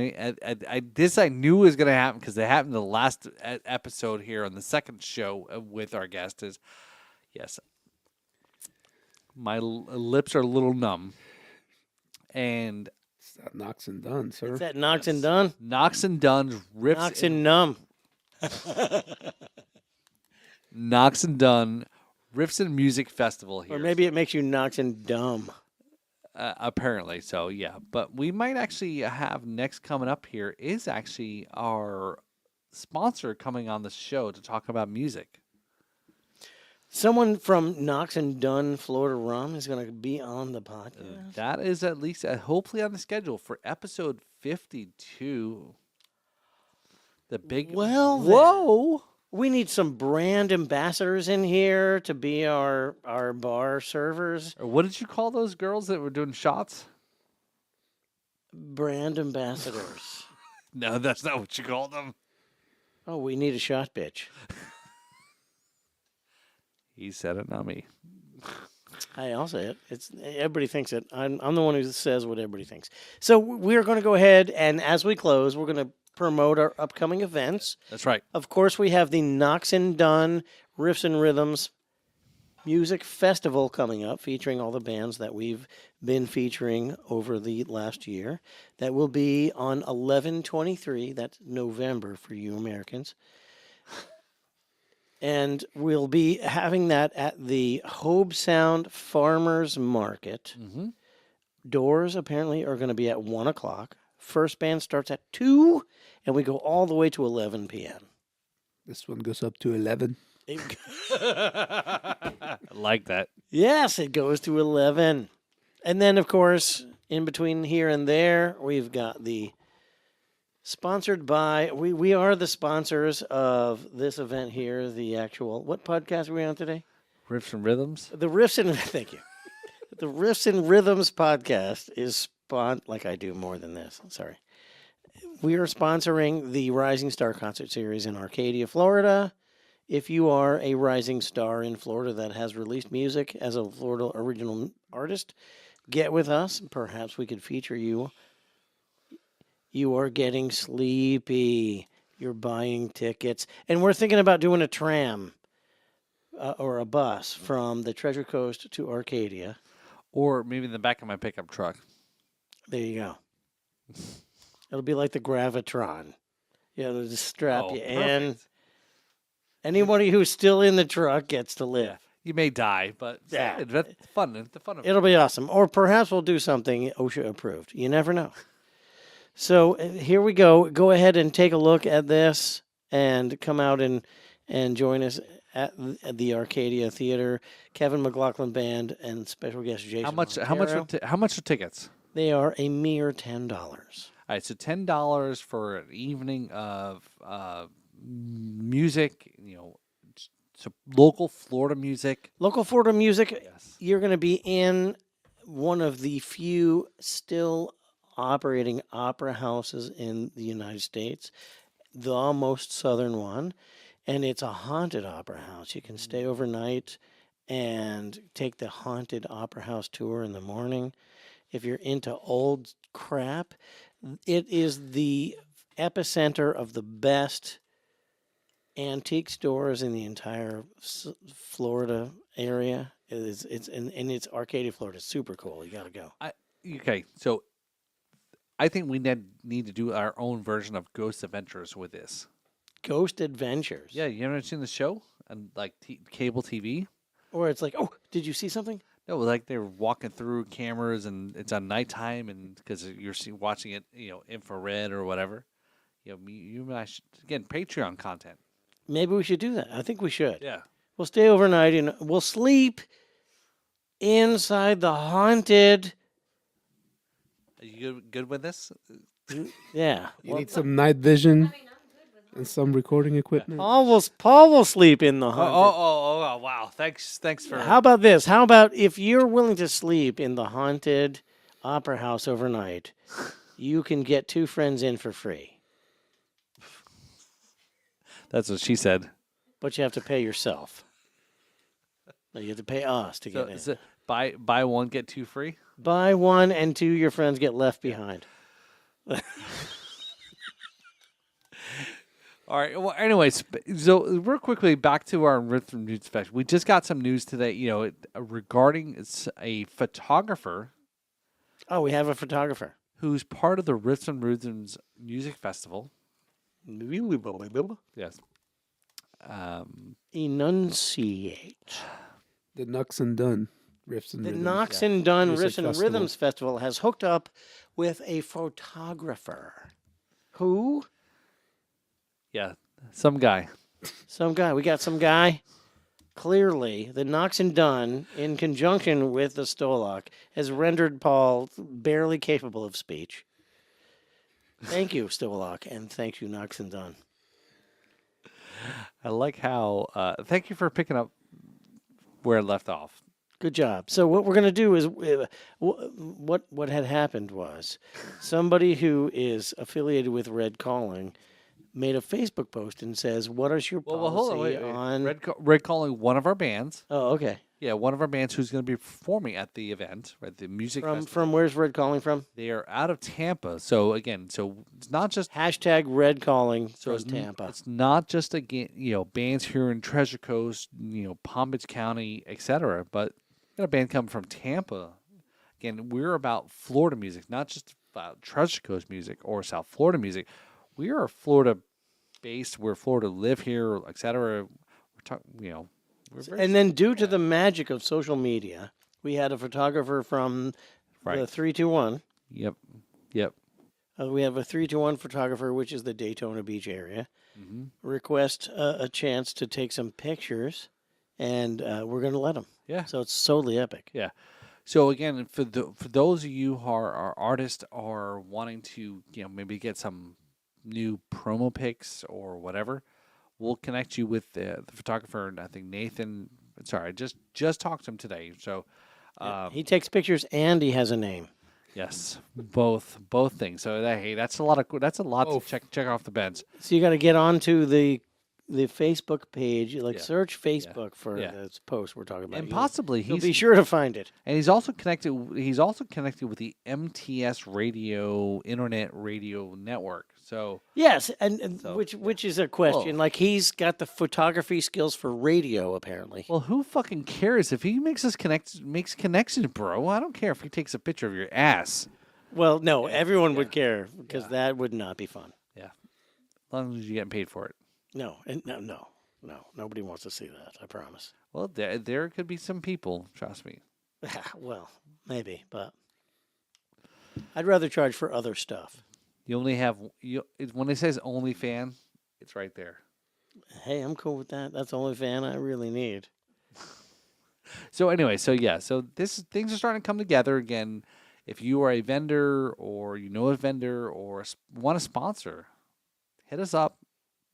Speaker 1: This I knew was going to happen because it happened the last episode here on the second show with our guest. Is yes, my lips are a little numb, and
Speaker 3: It's that Noxx and Dunn, sir.
Speaker 2: Is that Noxx and Dunn?
Speaker 1: Noxx Dunn's Riffs.
Speaker 2: Noxx and Numb.
Speaker 1: Noxx Dunn Riffs and Music Festival here.
Speaker 2: Or maybe it makes you Noxx and Dumb.
Speaker 1: Apparently, so yeah. But we might actually have next coming up here is actually our sponsor coming on the show to talk about music.
Speaker 2: Someone from Noxx and Dunn, Florida Rum is going to be on the podcast.
Speaker 1: That is at least hopefully on the schedule for episode 52. The big
Speaker 2: Well, then.
Speaker 1: whoa.
Speaker 2: We need some brand ambassadors in here to be our bar servers.
Speaker 1: Or what did you call those girls that were doing shots?
Speaker 2: Brand ambassadors.
Speaker 1: No, that's not what you called them.
Speaker 2: Oh, we need a shot, bitch.
Speaker 1: He said it, not me.
Speaker 2: I'll say it. It's everybody thinks it. I'm the one who says what everybody thinks. So we're going to go ahead and as we close, we're going to promote our upcoming events.
Speaker 1: That's right.
Speaker 2: Of course, we have the Noxx and Dunn Riffs and Rhythms Music Festival coming up, featuring all the bands that we've been featuring over the last year. That will be on 11/23. That's November for you Americans. And we'll be having that at the Hobe Sound Farmers Market.
Speaker 1: Mm-hmm.
Speaker 2: Doors apparently are going to be at 1 o'clock. First band starts at 2, and we go all the way to 11 p.m.
Speaker 3: This one goes up to 11.
Speaker 1: I like that.
Speaker 2: Yes, it goes to 11. And then, of course, in between here and there, we've got the sponsored by, we are the sponsors of this event here, the actual, what podcast are we on today?
Speaker 1: Riffs and Rhythms.
Speaker 2: The Riffs and, thank you. The Riffs and Rhythms podcast is like I do more than this. Sorry. We are sponsoring the Rising Star Concert Series in Arcadia, Florida. If you are a rising star in Florida that has released music as a Florida original artist, get with us. Perhaps we could feature you. You are getting sleepy. You're buying tickets. And we're thinking about doing a tram. or a bus from the Treasure Coast to Arcadia.
Speaker 1: Or maybe in the back of my pickup truck.
Speaker 2: There you go. It'll be like the Gravitron. They'll just strap you in.
Speaker 1: perfect.
Speaker 2: Anybody who's still in the truck gets to live.
Speaker 1: Yeah. You may die, but
Speaker 2: Yeah.
Speaker 1: that's fun. It's the fun of it.
Speaker 2: It'll be awesome. Or perhaps we'll do something OSHA approved. You never know. So here we go. Go ahead and take a look at this and come out and join us at the Arcadia Theater. Kevin McLaughlin Band and special guest Jason.
Speaker 1: How much
Speaker 2: Montero.
Speaker 1: how much are tickets?
Speaker 2: They are a mere $10.
Speaker 1: All right, so $10 for an evening of music, so local Florida music.
Speaker 2: Local Florida music.
Speaker 1: Yes.
Speaker 2: You're going to be in one of the few still operating opera houses in the United States, the most southern one, and it's a haunted opera house. You can stay overnight and take the haunted opera house tour in the morning. If you're into old crap, it is the epicenter of the best antique stores in the entire Florida area. It's Arcadia, Florida. It's super cool. You got to go.
Speaker 1: Okay, so I think we need to do our own version of Ghost Adventures with this.
Speaker 2: Ghost Adventures.
Speaker 1: Yeah, you ever seen the show on like cable TV?
Speaker 2: Or it's like, oh, did you see something?
Speaker 1: No, like they're walking through cameras and it's on nighttime, and because you're watching it, infrared or whatever. You and I should, again, Patreon content.
Speaker 2: Maybe we should do that. I think we should.
Speaker 1: Yeah.
Speaker 2: We'll stay overnight and we'll sleep inside the haunted.
Speaker 1: Are you good with this?
Speaker 2: Yeah.
Speaker 3: You need some night vision and some recording equipment.
Speaker 2: Paul will sleep in the haunted.
Speaker 1: Oh, wow. Thanks for.
Speaker 2: How about this? How about if you're willing to sleep in the haunted opera house overnight, you can get 2 friends in for free.
Speaker 1: That's what she said.
Speaker 2: But you have to pay yourself. No, you have to pay us to get in.
Speaker 1: So buy one, get 2 free?
Speaker 2: Buy one and 2 your friends get left behind.
Speaker 1: All right. Well, anyways, so real quickly back to our Riffs and Rhythms special. We just got some news today, regarding a photographer.
Speaker 2: Oh, we have a photographer.
Speaker 1: Who's part of the Riffs and Rhythms Music Festival. Yes.
Speaker 2: Enunciate.
Speaker 3: The Noxx Dunn Riffs and
Speaker 2: The
Speaker 3: Rhythms.
Speaker 2: Noxx Dunn
Speaker 3: Music
Speaker 2: Riffs and
Speaker 3: Festival.
Speaker 2: Rhythms Festival has hooked up with a photographer. Who?
Speaker 1: Yeah. Some guy.
Speaker 2: Some guy. We got some guy. Clearly, the Noxx Dunn, in conjunction with the Stolock, has rendered Paul barely capable of speech. Thank you, Stolock, and thank you, Noxx Dunn.
Speaker 1: I like how. Thank you for picking up where it left off.
Speaker 2: Good job. So what we're going to do is, what had happened was, somebody who is affiliated with Red Calling made a Facebook post and says, "What is your policy
Speaker 1: hold on, wait.
Speaker 2: on?"
Speaker 1: Red Calling, one of our bands.
Speaker 2: Oh, okay.
Speaker 1: Yeah, one of our bands who's going to be performing at the event, right? The music festival.
Speaker 2: From where's Red Calling from?
Speaker 1: They are out of Tampa. So again, it's not just
Speaker 2: Hashtag Red Calling
Speaker 1: so
Speaker 2: from
Speaker 1: it's
Speaker 2: Tampa.
Speaker 1: It's not just again, bands here in Treasure Coast, Palm Beach County, etc. But got a band coming from Tampa. Again, we're about Florida music, not just about Treasure Coast music or South Florida music. We are Florida based. We're Florida, live here, etc. We're talking,
Speaker 2: And then due to the magic of social media, we had a photographer from the 321.
Speaker 1: Yep.
Speaker 2: We have a 321 photographer, which is the Daytona Beach area.
Speaker 1: Mm-hmm.
Speaker 2: Request a chance to take some pictures, and we're going to let them.
Speaker 1: Yeah.
Speaker 2: So it's totally epic.
Speaker 1: Yeah. So again, for those of you who are artists or wanting to, maybe get some new promo pics or whatever, we'll connect you with the photographer. I think Nathan. Sorry, I just talked to him today. So
Speaker 2: He takes pictures and he has a name.
Speaker 1: yes, both things. So that's a lot to check off the beds.
Speaker 2: So you got to get onto the the Facebook page. Like
Speaker 1: Yeah.
Speaker 2: search Facebook for
Speaker 1: Yeah.
Speaker 2: this post we're talking about.
Speaker 1: And possibly
Speaker 2: You'll
Speaker 1: he's
Speaker 2: be sure to find it.
Speaker 1: and he's also connected. He's also connected with the MTS Radio Internet Radio Network. So
Speaker 2: Yes, and
Speaker 1: So,
Speaker 2: which is a question.
Speaker 1: Well-
Speaker 2: Like he's got the photography skills for radio, apparently.
Speaker 1: well, who fucking cares if he makes connections, bro? I don't care if he takes a picture of your ass.
Speaker 2: Well, no, everyone would care because that would not be fun.
Speaker 1: Yeah, as long as you're getting paid for it.
Speaker 2: No, nobody wants to see that. I promise.
Speaker 1: Well, there could be some people. Trust me.
Speaker 2: Well, maybe, but I'd rather charge for other stuff.
Speaker 1: You only have when it says OnlyFan, it's right there.
Speaker 2: Hey, I'm cool with that. That's the only fan I really need.
Speaker 1: So anyway, so things are starting to come together again. If you are a vendor or you know a vendor or want to sponsor, hit us up.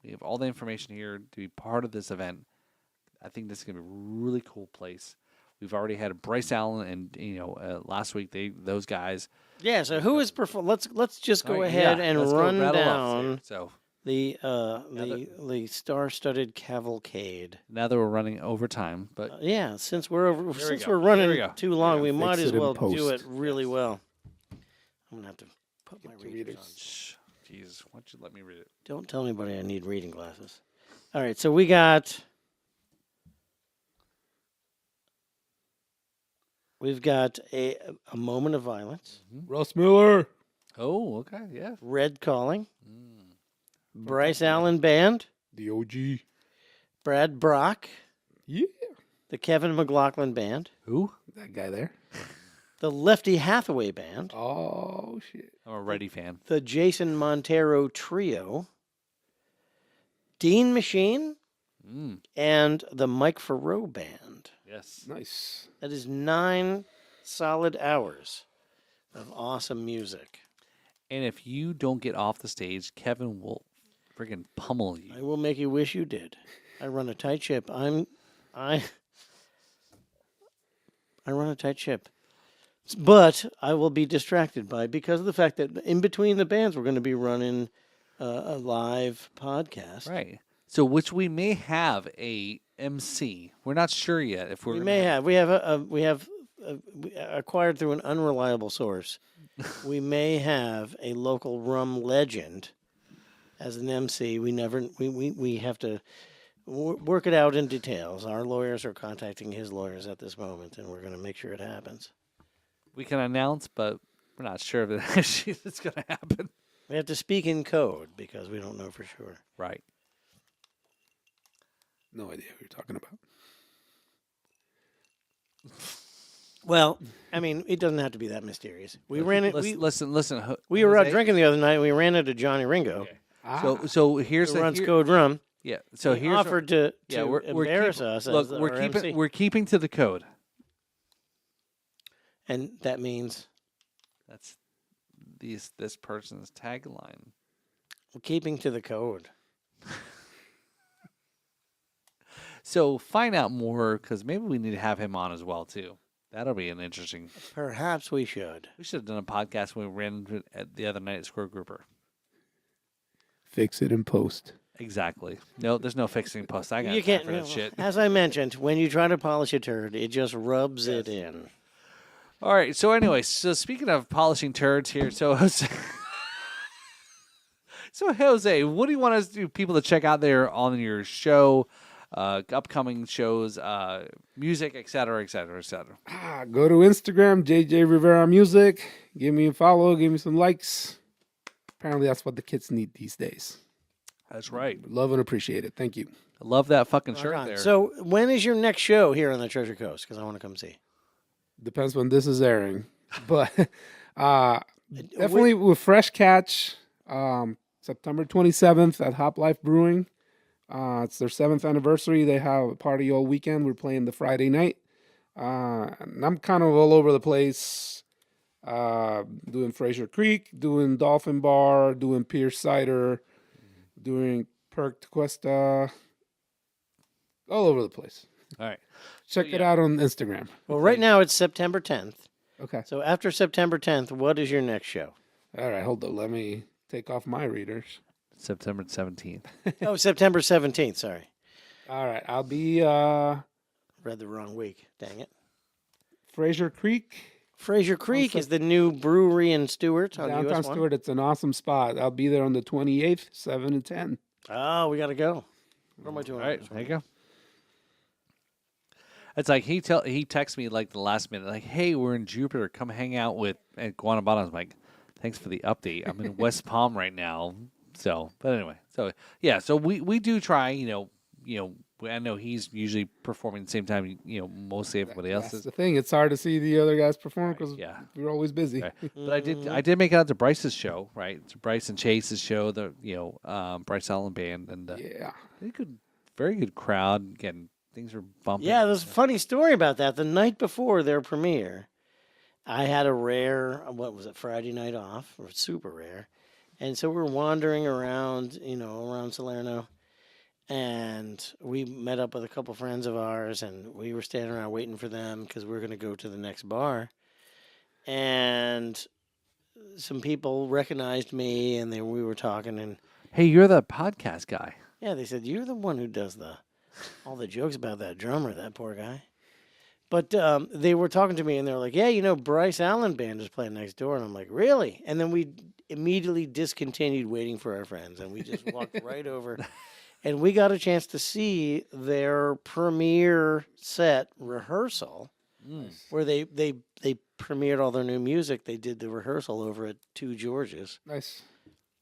Speaker 1: We have all the information here to be part of this event. I think this is going to be a really cool place. We've already had Bryce Allen and last week those guys.
Speaker 2: Yeah. So who is Let's just go
Speaker 1: All right,
Speaker 2: ahead
Speaker 1: yeah,
Speaker 2: and
Speaker 1: let's go
Speaker 2: run
Speaker 1: rattle off
Speaker 2: down
Speaker 1: here. So
Speaker 2: the star-studded cavalcade.
Speaker 1: now that we're running over time, but
Speaker 2: Yeah, since we're
Speaker 1: we
Speaker 2: since
Speaker 1: go.
Speaker 2: we're
Speaker 1: Here we
Speaker 2: running
Speaker 1: go.
Speaker 2: too long, we
Speaker 3: Fix
Speaker 2: might as
Speaker 3: it in
Speaker 2: well do
Speaker 3: post.
Speaker 2: it really well. I'm gonna have to put my
Speaker 3: Get the
Speaker 2: readers
Speaker 3: readers.
Speaker 2: on.
Speaker 1: shh, Jesus, why don't you let me read it?
Speaker 2: Don't tell anybody I need reading glasses. All right, so we got. We've got a moment of violence,
Speaker 3: Russ Miller.
Speaker 1: Oh, okay, yeah.
Speaker 2: Red Calling,
Speaker 1: Mm.
Speaker 2: Bryce Allen Band,
Speaker 3: The OG.
Speaker 2: Brad Brock,
Speaker 3: Yeah.
Speaker 2: the Kevin McLaughlin Band,
Speaker 1: Who?
Speaker 3: That guy there.
Speaker 2: the Lefty Hathaway Band,
Speaker 3: Oh, shit.
Speaker 1: I'm a Ready fan.
Speaker 2: the Jason Montero Trio, Dean Machine,
Speaker 1: Mm.
Speaker 2: and the Mike Farrow Band.
Speaker 1: Yes.
Speaker 3: Nice.
Speaker 2: That is 9 solid hours of awesome music.
Speaker 1: And if you don't get off the stage, Kevin will friggin' pummel you.
Speaker 2: I will make you wish you did. I run a tight ship. I run a tight ship. But I will be distracted by because of the fact that in between the bands we're going to be running a live podcast.
Speaker 1: Right. So, which we may have a MC. We're not sure yet if we're
Speaker 2: We
Speaker 1: gonna
Speaker 2: may have. We have acquired through an unreliable source. We may have a local rum legend as an MC. We have to work it out in details. Our lawyers are contacting his lawyers at this moment, and we're going to make sure it happens.
Speaker 1: we can announce, but we're not sure if it's going to happen.
Speaker 2: We have to speak in code because we don't know for sure.
Speaker 1: Right.
Speaker 3: No idea what you're talking about.
Speaker 2: Well, I mean, it doesn't have to be that mysterious. We ran it.
Speaker 1: Listen.
Speaker 2: We were out
Speaker 1: Jose,
Speaker 2: drinking the other night. And we ran into Johnny Ringo,
Speaker 1: Okay. So here's
Speaker 2: who
Speaker 1: the
Speaker 2: runs
Speaker 1: here-
Speaker 2: Code Rum.
Speaker 1: Yeah. So
Speaker 2: He
Speaker 1: here's
Speaker 2: offered to
Speaker 1: we're
Speaker 2: embarrass
Speaker 1: keeping,
Speaker 2: us.
Speaker 1: Look,
Speaker 2: as
Speaker 1: we're
Speaker 2: our
Speaker 1: keeping
Speaker 2: MC.
Speaker 1: we're keeping to the code.
Speaker 2: And that means
Speaker 1: That's this person's tagline.
Speaker 2: we're keeping to the code.
Speaker 1: So find out more because maybe we need to have him on as well too. That'll be an interesting.
Speaker 2: Perhaps we should.
Speaker 1: We should have done a podcast when we ran into it the other night at Square Grouper.
Speaker 3: Fix it in post.
Speaker 1: Exactly. No, there's no fixing post. I got
Speaker 2: You
Speaker 1: time
Speaker 2: can't.
Speaker 1: for that shit.
Speaker 2: As I mentioned, when you try to polish a turd, it just rubs it in.
Speaker 1: All right. So anyway, so speaking of polishing turds here, so Jose, what do you want us to do? People to check out there on your show, upcoming shows, music, et cetera, et cetera, et cetera.
Speaker 3: Go to Instagram, JJ Rivera Music. Give me a follow. Give me some likes. Apparently, that's what the kids need these days.
Speaker 1: That's right.
Speaker 3: Love and appreciate it. Thank you.
Speaker 1: I love that fucking
Speaker 2: Rock
Speaker 1: shirt
Speaker 2: on.
Speaker 1: there.
Speaker 2: So, when is your next show here on the Treasure Coast? Because I want to come see.
Speaker 3: Depends when this is airing, but definitely with Fresh Catch, September 27th at Hop Life Brewing. It's their 7th anniversary. They have a party all weekend. We're playing the Friday night. And I'm kind of all over the place, doing Fraser Creek, doing Dolphin Bar, doing Pierce Cider, doing Perk Tequesta, all over the place.
Speaker 1: All right.
Speaker 3: Check it out on Instagram.
Speaker 2: Well, right now it's September 10th.
Speaker 3: Okay.
Speaker 2: So, after September 10th, what is your next show?
Speaker 3: All right, hold up. Let me take off my readers.
Speaker 1: September 17th.
Speaker 2: Oh, September 17th. Sorry.
Speaker 3: All right, I'll be
Speaker 2: Read the wrong week. Dang it.
Speaker 3: Fraser Creek,
Speaker 2: Fraser Creek is the new brewery in Stewart on
Speaker 3: downtown
Speaker 2: US 1.
Speaker 3: Stewart. It's an awesome spot. I'll be there on the 28th, 7 and 10.
Speaker 2: Oh, we got to go. What am I doing?
Speaker 1: All right, there you go. It's like he texts me like the last minute, like, "Hey, we're in Jupiter. Come hang out at Guanabana." I'm like, "Thanks for the update. I'm in West Palm right now." So, but anyway, so yeah, so we do try. I know he's usually performing the same time. Mostly everybody else
Speaker 3: That's
Speaker 1: is.
Speaker 3: the thing. It's hard to see the other guys perform because
Speaker 1: Yeah.
Speaker 3: we're always busy.
Speaker 1: Right. But I did make it out to Bryce's show, right? To Bryce and Chase's show, the Bryce Allen Band, and
Speaker 3: Yeah.
Speaker 1: very good crowd. Again, things are bumping.
Speaker 2: Yeah, there's a funny story about that. The night before their premiere, I had a rare, Friday night off, or super rare. And so we're wandering around, around Salerno. And we met up with a couple friends of ours, and we were standing around waiting for them because we were going to go to the next bar. And some people recognized me, and we were talking, and
Speaker 1: Hey, you're the podcast guy.
Speaker 2: yeah, they said, "You're the one who does all the jokes about that drummer, that poor guy." But they were talking to me, and they were like, "Yeah, Bryce Allen Band is playing next door." And I'm like, "Really?" And then we immediately discontinued waiting for our friends, and we just walked right over. And we got a chance to see their premiere set rehearsal, where they premiered all their new music. They did the rehearsal over at Two Georges.
Speaker 3: Nice.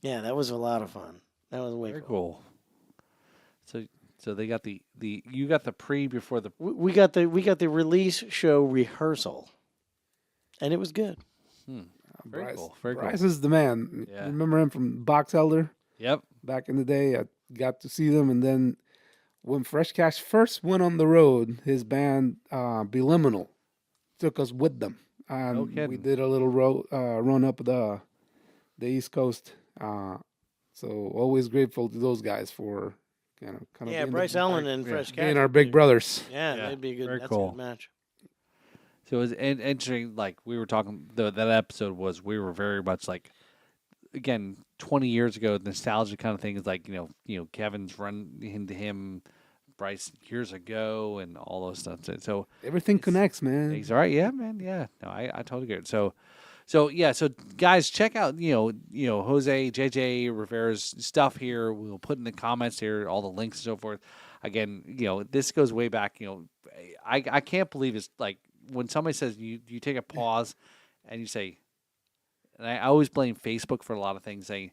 Speaker 2: Yeah, that was a lot of fun. That was way
Speaker 1: Very
Speaker 2: cool.
Speaker 1: cool. So they got you got the pre before the.
Speaker 2: We got the release show rehearsal, and it was good.
Speaker 1: Very
Speaker 3: Bryce,
Speaker 1: cool. Very
Speaker 3: Bryce
Speaker 1: cool.
Speaker 3: is the man.
Speaker 1: Yeah.
Speaker 3: Remember him from Box Elder
Speaker 1: Yep.
Speaker 3: back in the day? I got to see them, and then when Fresh Cash first went on the road, his band Beliminal took us with them.
Speaker 1: No
Speaker 3: We
Speaker 1: kidding.
Speaker 3: did a little run up the East Coast. So always grateful to those guys for kind of
Speaker 2: Yeah,
Speaker 3: being
Speaker 2: Bryce Allen and
Speaker 1: yeah.
Speaker 2: Fresh Cash.
Speaker 3: being our big brothers.
Speaker 2: Yeah,
Speaker 1: Yeah,
Speaker 2: that'd be a good.
Speaker 1: very
Speaker 2: That's
Speaker 1: cool.
Speaker 2: a good match.
Speaker 1: So it was interesting. Like we were talking, that episode we were very much like, again, 20 years ago, nostalgia kind of thing is like Kevin's run into him, Bryce years ago, and all those stuff. So
Speaker 3: Everything connects, man.
Speaker 1: he's all right. Yeah, man. Yeah. No, I totally get it. So yeah. So guys, check out Jose, JJ, Rivera's stuff here. We'll put in the comments here all the links and so forth. Again, this goes way back. I can't believe it's like when somebody says you take a pause and you say, and I always blame Facebook for a lot of things. Saying,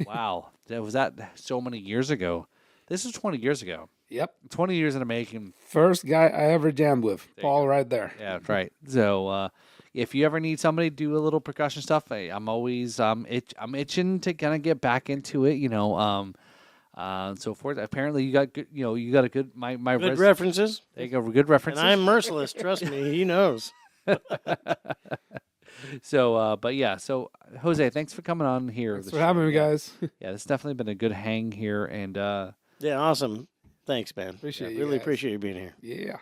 Speaker 1: "Wow, was that so many years ago?" This is 20 years ago.
Speaker 3: Yep.
Speaker 1: 20 years in the making.
Speaker 3: First guy I ever jammed with,
Speaker 1: you
Speaker 3: Paul,
Speaker 1: go.
Speaker 3: right there.
Speaker 1: Yeah, that's right. So if you ever need somebody to do a little percussion stuff, I'm always I'm itching to kind of get back into it. So forth. Apparently, you got good. You got a good my
Speaker 2: Good references.
Speaker 1: There you go. Good references.
Speaker 2: And I'm merciless. Trust me, he knows.
Speaker 1: So, but yeah. So, Jose, thanks for coming on here.
Speaker 3: Thanks for having me, guys.
Speaker 1: Yeah, it's definitely been a good hang here, and
Speaker 2: Yeah, awesome. Thanks, man.
Speaker 3: Appreciate
Speaker 2: Yeah,
Speaker 3: you
Speaker 2: really
Speaker 3: guys.
Speaker 2: appreciate you being here.
Speaker 3: Yeah.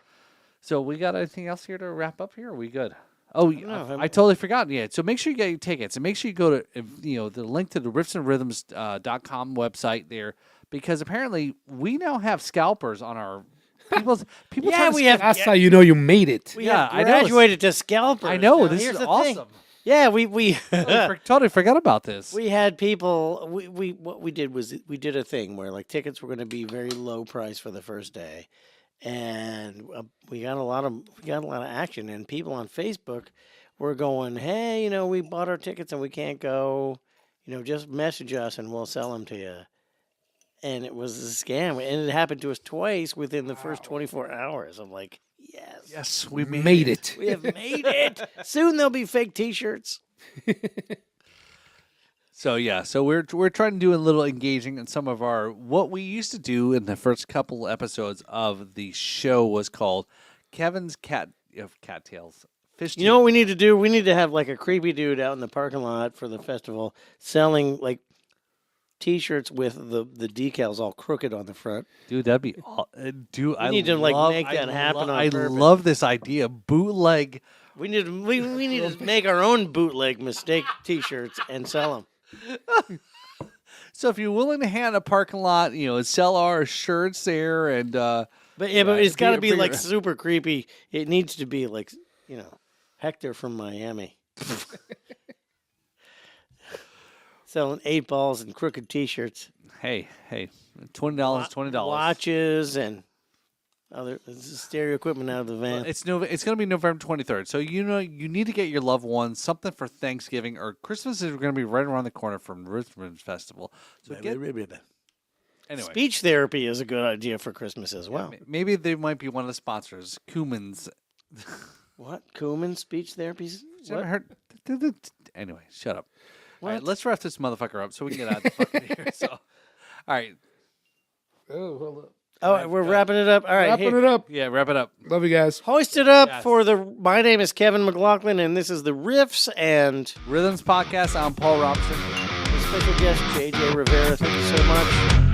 Speaker 1: so we got anything else here to wrap up here? Are we good? Oh,
Speaker 2: know.
Speaker 1: I totally forgot. Yeah, so make sure you get your tickets, and make sure you go to the link to the Riffs and Rhythms .com website there, because apparently we now have scalpers on our people.
Speaker 2: Yeah,
Speaker 1: try to
Speaker 2: we have-
Speaker 3: That's how you know you made it.
Speaker 2: We
Speaker 1: Yeah,
Speaker 2: have
Speaker 1: I know it's-
Speaker 2: graduated to scalpers.
Speaker 1: I know
Speaker 2: Now,
Speaker 1: this
Speaker 2: here's
Speaker 1: is
Speaker 2: the
Speaker 1: awesome.
Speaker 2: thing. Yeah, we
Speaker 1: Totally forgot about this.
Speaker 2: we had people. What we did was we did a thing where like tickets were going to be very low price for the first day, and we got a lot of action, and people on Facebook were going, "Hey, we bought our tickets and we can't go. Just message us and we'll sell them to you." And it was a scam, and it happened to us twice within the first 24 hours. I'm like, yes.
Speaker 1: Yes, we
Speaker 3: Made it.
Speaker 2: We have made it. Soon there'll be fake T-shirts.
Speaker 1: So yeah, so we're trying to do a little engaging in some of our what we used to do in the first couple episodes of the show was called Kevin's Cattails. Fish.
Speaker 2: You know what we need to do? We need to have like a creepy dude out in the parking lot for the festival selling like T-shirts with the decals all crooked on the front.
Speaker 1: Dude, that'd be dude. I
Speaker 2: need to, like,
Speaker 1: love-
Speaker 2: make that happen on
Speaker 1: I
Speaker 2: purpose.
Speaker 1: love this idea. Bootleg.
Speaker 2: We need to make our own bootleg mistake T-shirts and sell them.
Speaker 1: So if you're willing to hand a parking lot, sell our shirts there, and
Speaker 2: But it's got to be
Speaker 1: bring
Speaker 2: like
Speaker 1: it-
Speaker 2: super creepy. It needs to be like, Hector from Miami. Selling 8 balls and crooked T-shirts,
Speaker 1: hey, $20, $20.
Speaker 2: watches, and other stereo equipment out of the van.
Speaker 1: It's going to be November 23rd. So you need to get your loved ones something for Thanksgiving or Christmas is going to be right around the corner from Riffs Festival. So anyway,
Speaker 2: Speech therapy is a good idea for Christmas as well.
Speaker 1: maybe they might be one of the sponsors. Cummins.
Speaker 2: What? Cumin speech therapies?
Speaker 1: You ever
Speaker 2: What?
Speaker 1: heard? Anyway, shut up. All right,
Speaker 2: What?
Speaker 1: let's wrap this motherfucker up so we can get out of the fucking here. So, all right,
Speaker 3: Oh, hold up.
Speaker 2: Oh, we're wrapping it up. All right,
Speaker 3: Wrapping
Speaker 2: here.
Speaker 3: it up.
Speaker 1: yeah, wrap it up.
Speaker 3: Love you guys.
Speaker 2: Hoist it up
Speaker 1: Yes.
Speaker 2: for the. My name is Kevin McLaughlin, and this is the Riffs and
Speaker 1: Rhythms Podcast. I'm Paul Robinson.
Speaker 2: special guest JJ Rivera. Thank you so much.